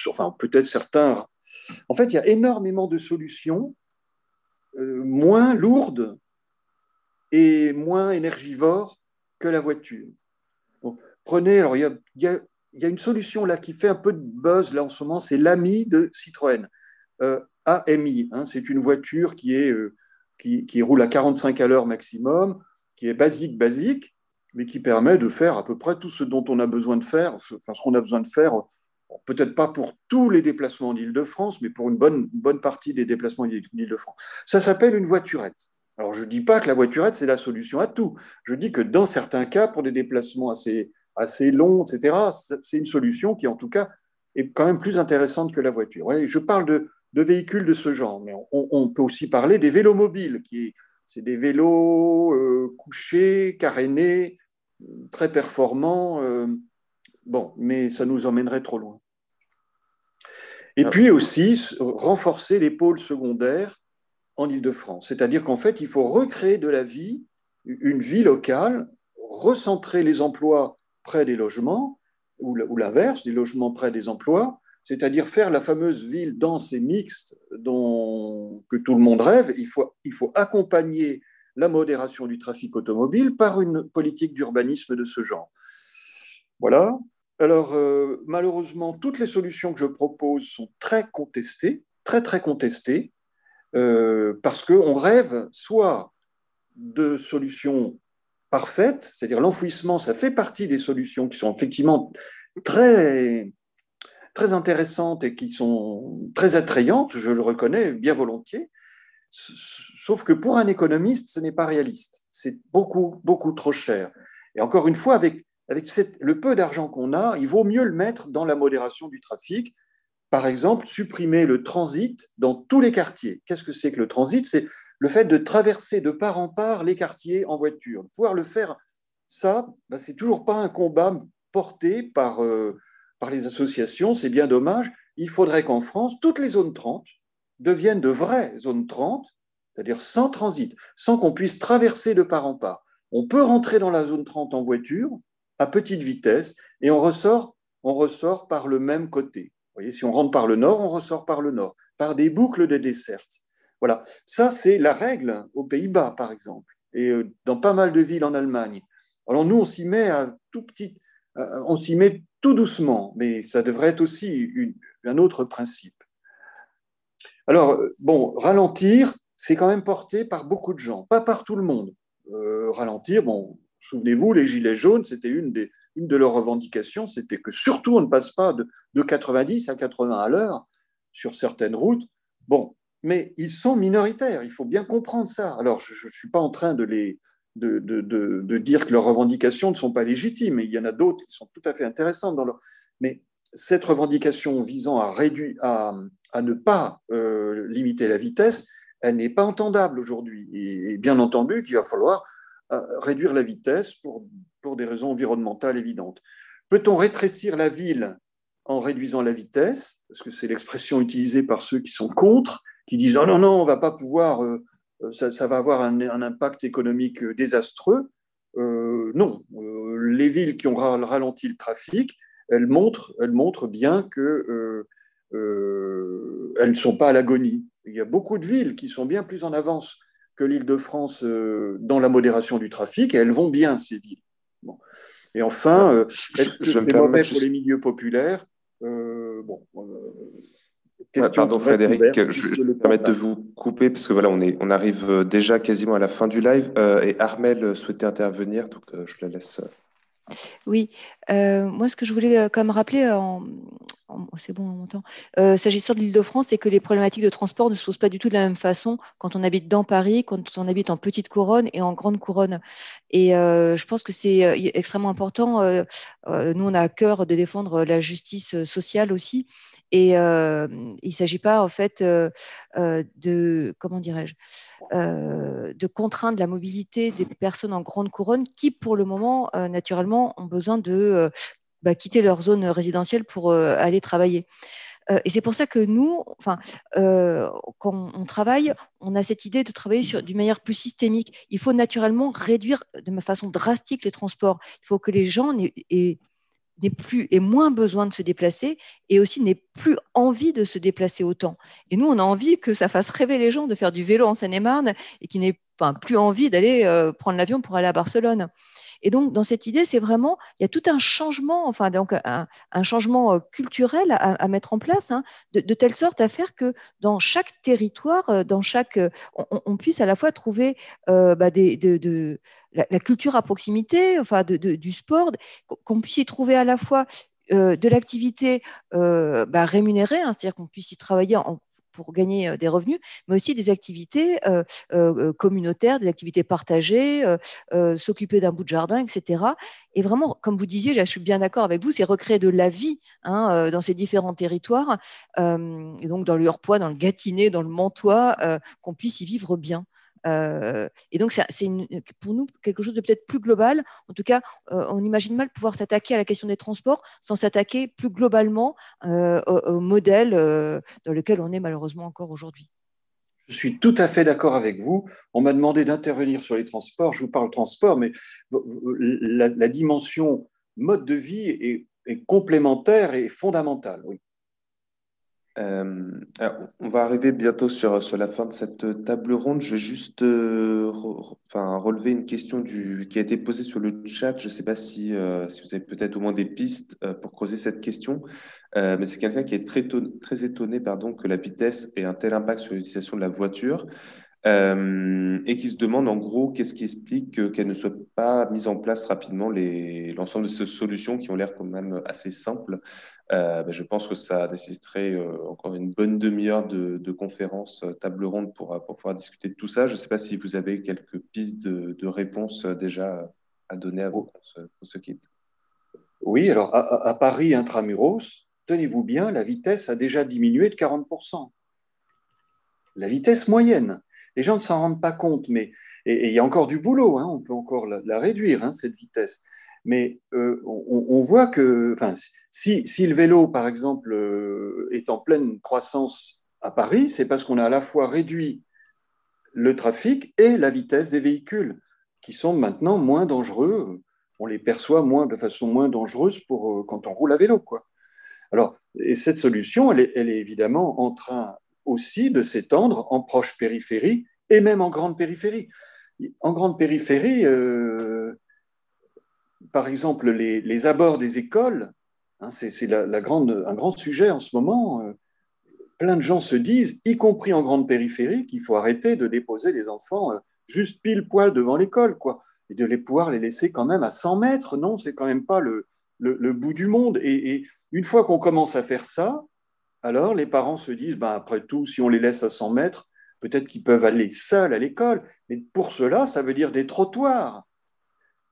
enfin, peut-être certains. En fait, il y a énormément de solutions moins lourdes et moins énergivores que la voiture. Donc, prenez, alors il y a une solution là qui fait un peu de buzz là en ce moment, c'est l'AMI de Citroën. AMI, hein, c'est une voiture qui roule à 45 à l'heure maximum, qui est basique, mais qui permet de faire à peu près tout ce dont on a besoin de faire, enfin ce qu'on a besoin de faire, peut-être pas pour tous les déplacements en Île-de-France, mais pour une bonne partie des déplacements en Île-de-France. Ça s'appelle une voiturette. Alors, je ne dis pas que la voiturette, c'est la solution à tout. Je dis que dans certains cas, pour des déplacements assez longs, etc., c'est une solution qui, en tout cas, est quand même plus intéressante que la voiture. Ouais, je parle de véhicules de ce genre, mais on peut aussi parler des vélos mobiles, c'est des vélos couchés, carénés, très performants. Bon, mais ça nous emmènerait trop loin. Et puis aussi, renforcer les pôles secondaires en Île-de-France. C'est-à-dire qu'en fait, il faut recréer de la vie, une vie locale, recentrer les emplois près des logements, ou l'inverse, des logements près des emplois, c'est-à-dire faire la fameuse ville dense et mixte que tout le monde rêve. Il faut accompagner la modération du trafic automobile par une politique d'urbanisme de ce genre. Voilà. Alors, malheureusement, toutes les solutions que je propose sont très contestées, très, très contestées, parce qu'on rêve soit de solutions parfaites, c'est-à-dire l'enfouissement, ça fait partie des solutions qui sont effectivement très, très intéressantes et qui sont très attrayantes, je le reconnais bien volontiers, sauf que pour un économiste, ce n'est pas réaliste. C'est beaucoup, beaucoup trop cher. Et encore une fois, avec le peu d'argent qu'on a, il vaut mieux le mettre dans la modération du trafic. Par exemple, supprimer le transit dans tous les quartiers. Qu'est-ce que c'est que le transit? C'est le fait de traverser de part en part les quartiers en voiture. Pouvoir le faire, ça, c'est toujours pas un combat porté par les associations, c'est bien dommage. Il faudrait qu'en France, toutes les zones 30 deviennent de vraies zones 30, c'est-à-dire sans transit, sans qu'on puisse traverser de part en part. On peut rentrer dans la zone 30 en voiture, à petite vitesse, et on ressort par le même côté. Vous voyez, si on rentre par le nord, on ressort par le nord, par des boucles de desserte. Voilà, ça c'est la règle aux Pays-Bas, par exemple, et dans pas mal de villes en Allemagne. Alors nous, on s'y met on s'y met tout doucement, mais ça devrait être aussi un autre principe. Alors, bon, ralentir, c'est quand même porté par beaucoup de gens, pas par tout le monde. Ralentir, bon, souvenez-vous, les Gilets jaunes, c'était une de leurs revendications, c'était que surtout on ne passe pas de 90 à 80 à l'heure sur certaines routes. Bon, mais ils sont minoritaires, il faut bien comprendre ça. Alors, je ne suis pas en train de dire que leurs revendications ne sont pas légitimes, et il y en a d'autres qui sont tout à fait intéressantes mais cette revendication visant à ne pas limiter la vitesse, elle n'est pas entendable aujourd'hui. Et bien entendu qu'il va falloir réduire la vitesse pour des raisons environnementales évidentes. Peut-on rétrécir la ville en réduisant la vitesse? Parce que c'est l'expression utilisée par ceux qui sont contre, qui disent non, on ne va pas pouvoir, ça va avoir un impact économique désastreux. Non, les villes qui ont ralenti le trafic, elles montrent bien qu'elles ne sont pas à l'agonie. Il y a beaucoup de villes qui sont bien plus en avance que l'Île-de-France dans la modération du trafic, et elles vont bien, ces villes. Bon. Et enfin, est-ce que c'est mauvais pour les milieux populaires? Pardon Frédéric, je vais me permettre de vous couper parce que voilà, on arrive déjà quasiment à la fin du live et Armelle souhaitait intervenir, donc je la laisse. Oui, moi ce que je voulais quand même rappeler, c'est bon, on m'entend, s'agissant de l'Île-de-France, c'est que les problématiques de transport ne se posent pas du tout de la même façon quand on habite dans Paris, quand on habite en petite couronne et en grande couronne. Et je pense que c'est extrêmement important. Nous, on a à cœur de défendre la justice sociale aussi. Et il ne s'agit pas en fait comment dirais-je, de contraindre la mobilité des personnes en grande couronne qui, pour le moment, naturellement, ont besoin de quitter leur zone résidentielle pour aller travailler. Et c'est pour ça que nous, quand on travaille, on a cette idée de travailler d'une manière plus systémique. Il faut naturellement réduire de façon drastique les transports. Il faut que les gens aient moins besoin de se déplacer et aussi n'aient plus envie de se déplacer autant. Et nous, on a envie que ça fasse rêver les gens de faire du vélo en Seine-et-Marne et qu'ils n'aient plus envie d'aller prendre l'avion pour aller à Barcelone. Et donc, dans cette idée, c'est vraiment, il y a tout un changement, donc un changement culturel à mettre en place, de telle sorte à faire que dans chaque territoire, on puisse à la fois trouver la culture à proximité, du sport, qu'on puisse y trouver à la fois de l'activité rémunérée, c'est-à-dire qu'on puisse y travailler pour gagner des revenus, mais aussi des activités communautaires, des activités partagées, s'occuper d'un bout de jardin, etc. Et vraiment, comme vous disiez, là, je suis bien d'accord avec vous, c'est recréer de la vie dans ces différents territoires, et donc dans le Heurpoix, dans le Gâtinais, dans le Mantois, qu'on puisse y vivre bien. Et donc, c'est pour nous quelque chose de peut-être plus global. En tout cas, on imagine mal pouvoir s'attaquer à la question des transports sans s'attaquer plus globalement au modèle dans lequel on est malheureusement encore aujourd'hui. Je suis tout à fait d'accord avec vous. On m'a demandé d'intervenir sur les transports. Je vous parle transport, mais la dimension mode de vie est complémentaire et fondamentale. Oui. Alors, on va arriver bientôt sur la fin de cette table ronde. Je vais juste relever une question qui a été posée sur le chat. Je ne sais pas si vous avez peut-être au moins des pistes pour creuser cette question, mais c'est quelqu'un qui est très étonné que la vitesse ait un tel impact sur l'utilisation de la voiture. Et qui se demande en gros qu'est-ce qui explique qu'elle ne soit pas mise en place rapidement l'ensemble de ces solutions qui ont l'air quand même assez simples. Je pense que ça nécessiterait encore une bonne demi-heure de conférence table ronde pour pouvoir discuter de tout ça. Je ne sais pas si vous avez quelques pistes de réponses déjà à donner avant qu'on se quitte. Oui, alors à Paris intramuros, tenez-vous bien, la vitesse a déjà diminué de 40%. La vitesse moyenne. Les gens ne s'en rendent pas compte, mais et il y a encore du boulot, on peut encore la réduire, cette vitesse. Mais on voit que si le vélo, par exemple, est en pleine croissance à Paris, c'est parce qu'on a à la fois réduit le trafic et la vitesse des véhicules, qui sont maintenant moins dangereux. On les perçoit de façon moins dangereuse quand on roule à vélo, quoi. Alors, et cette solution, elle est évidemment en train aussi de s'étendre en proche périphérie et même en grande périphérie. En grande périphérie, par exemple, les abords des écoles, c'est un grand sujet en ce moment. Plein de gens se disent, y compris en grande périphérie, qu'il faut arrêter de déposer les enfants juste pile poil devant l'école, quoi, et de pouvoir les laisser quand même à 100 mètres. Non, c'est quand même pas le bout du monde. Et une fois qu'on commence à faire ça, alors les parents se disent, après tout, si on les laisse à 100 mètres, peut-être qu'ils peuvent aller seuls à l'école. Mais pour cela, ça veut dire des trottoirs.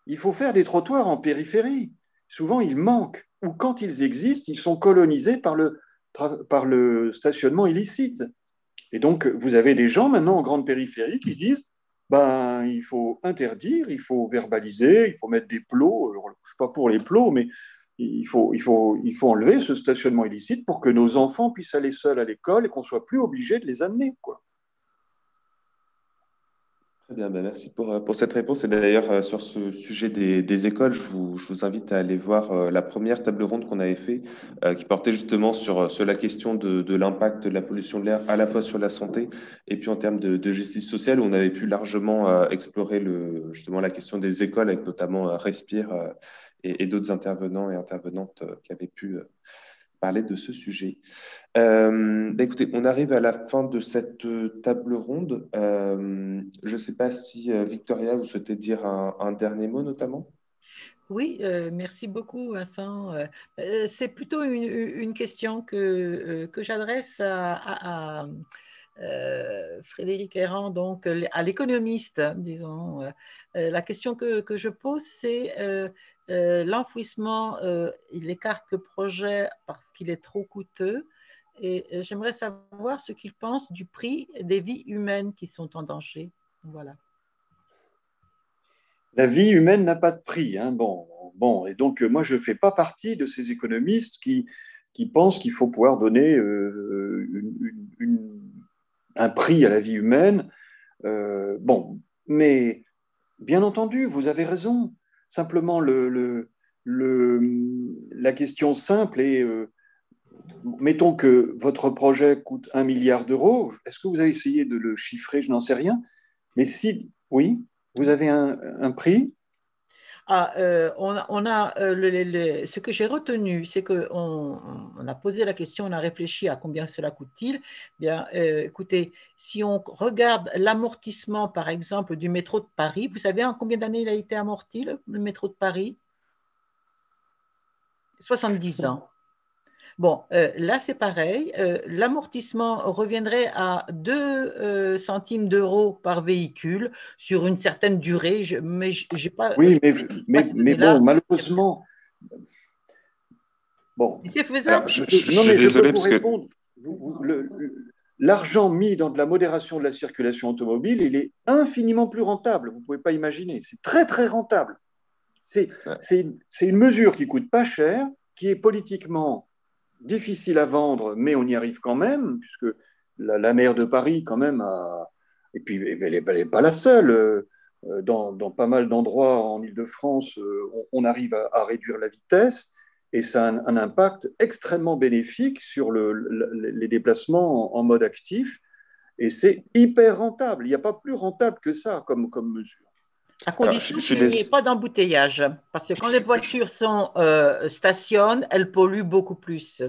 Il faut faire des trottoirs en périphérie. Souvent, ils manquent. Ou quand ils existent, ils sont colonisés par le stationnement illicite. Et donc, vous avez des gens maintenant en grande périphérie qui disent il faut interdire, il faut verbaliser, il faut mettre des plots. Alors, je ne suis pas pour les plots, mais il faut enlever ce stationnement illicite pour que nos enfants puissent aller seuls à l'école et qu'on ne soit plus obligé de les amener, quoi. Très bien, merci pour cette réponse. Et d'ailleurs, sur ce sujet des écoles, je vous invite à aller voir la première table ronde qu'on avait fait, qui portait justement sur la question de l'impact de la pollution de l'air à la fois sur la santé et puis en termes de justice sociale, où on avait pu largement explorer justement la question des écoles, avec notamment Respire et d'autres intervenants et intervenantes qui avaient pu parler de ce sujet. Écoutez, on arrive à la fin de cette table ronde. Je ne sais pas si Victoria, vous souhaitez dire un dernier mot notamment? Oui, merci beaucoup, Vincent. C'est plutôt une question que j'adresse à Frédéric Errand, donc à l'économiste, disons. La question que je pose, c'est l'enfouissement, il écarte le projet parce qu'il est trop coûteux. Et j'aimerais savoir ce qu'il pense du prix des vies humaines qui sont en danger. Voilà. La vie humaine n'a pas de prix. Bon, et donc moi je ne fais pas partie de ces économistes qui pensent qu'il faut pouvoir donner un prix à la vie humaine. Mais bien entendu, vous avez raison. Simplement, la question simple est, mettons que votre projet coûte 1 milliard d'euros. Est-ce que vous avez essayé de le chiffrer? Je n'en sais rien. Mais si, oui, vous avez un prix? Ce que j'ai retenu, c'est qu'on a posé la question, on a réfléchi à combien cela coûte-t-il. Bien, écoutez, si on regarde l'amortissement, par exemple, du métro de Paris, vous savez en combien d'années il a été amorti, le métro de Paris? 70 ans. Bon, là, c'est pareil. L'amortissement reviendrait à 2 centimes d'euros par véhicule sur une certaine durée. Mais j'ai pas. Oui, mais là. bon, malheureusement, bon. C'est faisable. Alors, je suis désolé peux vous parce que répondre. L'argent mis dans de la modération de la circulation automobile, il est infiniment plus rentable. Vous ne pouvez pas imaginer. C'est très, très rentable. C'est une mesure qui ne coûte pas cher, qui est politiquement difficile à vendre, mais on y arrive quand même, puisque la maire de Paris, quand même, et puis elle n'est pas la seule. Dans pas mal d'endroits en Île-de-France, on arrive à réduire la vitesse. Et ça a un impact extrêmement bénéfique sur les déplacements en mode actif. Et c'est hyper rentable. Il n'y a pas plus rentable que ça comme mesure. À condition qu'il n'y ait pas d'embouteillage. Parce que quand les voitures stationnent, elles polluent beaucoup plus.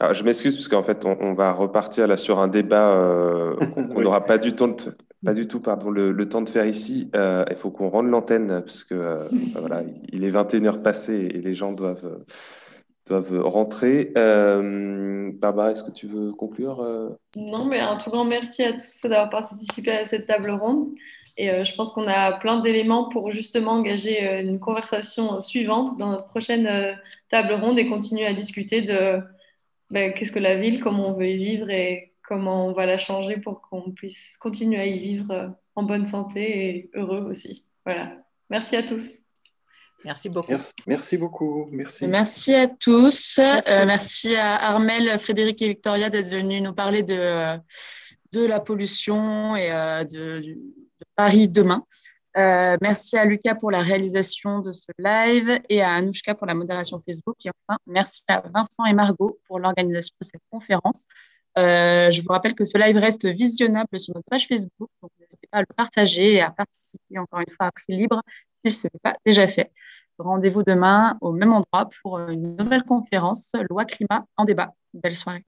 Alors, je m'excuse parce qu'en fait, on va repartir là sur un débat qu'on n'aura pas du tout le temps de faire ici. Il faut qu'on rende l'antenne parce que voilà, il est 21h passé et les gens doivent rentrer. Barbara, est-ce que tu veux conclure Non, mais un tout grand merci à tous d'avoir participé à cette table ronde. Et je pense qu'on a plein d'éléments pour justement engager une conversation suivante dans notre prochaine table ronde et continuer à discuter de qu'est-ce que la ville, comment on veut y vivre et comment on va la changer pour qu'on puisse continuer à y vivre en bonne santé et heureux aussi. Voilà. Merci à tous. Merci beaucoup. Merci beaucoup. Merci à tous. Merci à Armelle, Frédéric et Victoria d'être venus nous parler de la pollution et de Paris demain. Merci à Lucas pour la réalisation de ce live et à Anouchka pour la modération Facebook. Et enfin, merci à Vincent et Margot pour l'organisation de cette conférence. Je vous rappelle que ce live reste visionnable sur notre page Facebook, donc n'hésitez pas à le partager et à participer encore une fois à prix libre si ce n'est pas déjà fait. Rendez-vous demain au même endroit pour une nouvelle conférence Loi Climat en débat. Belle soirée.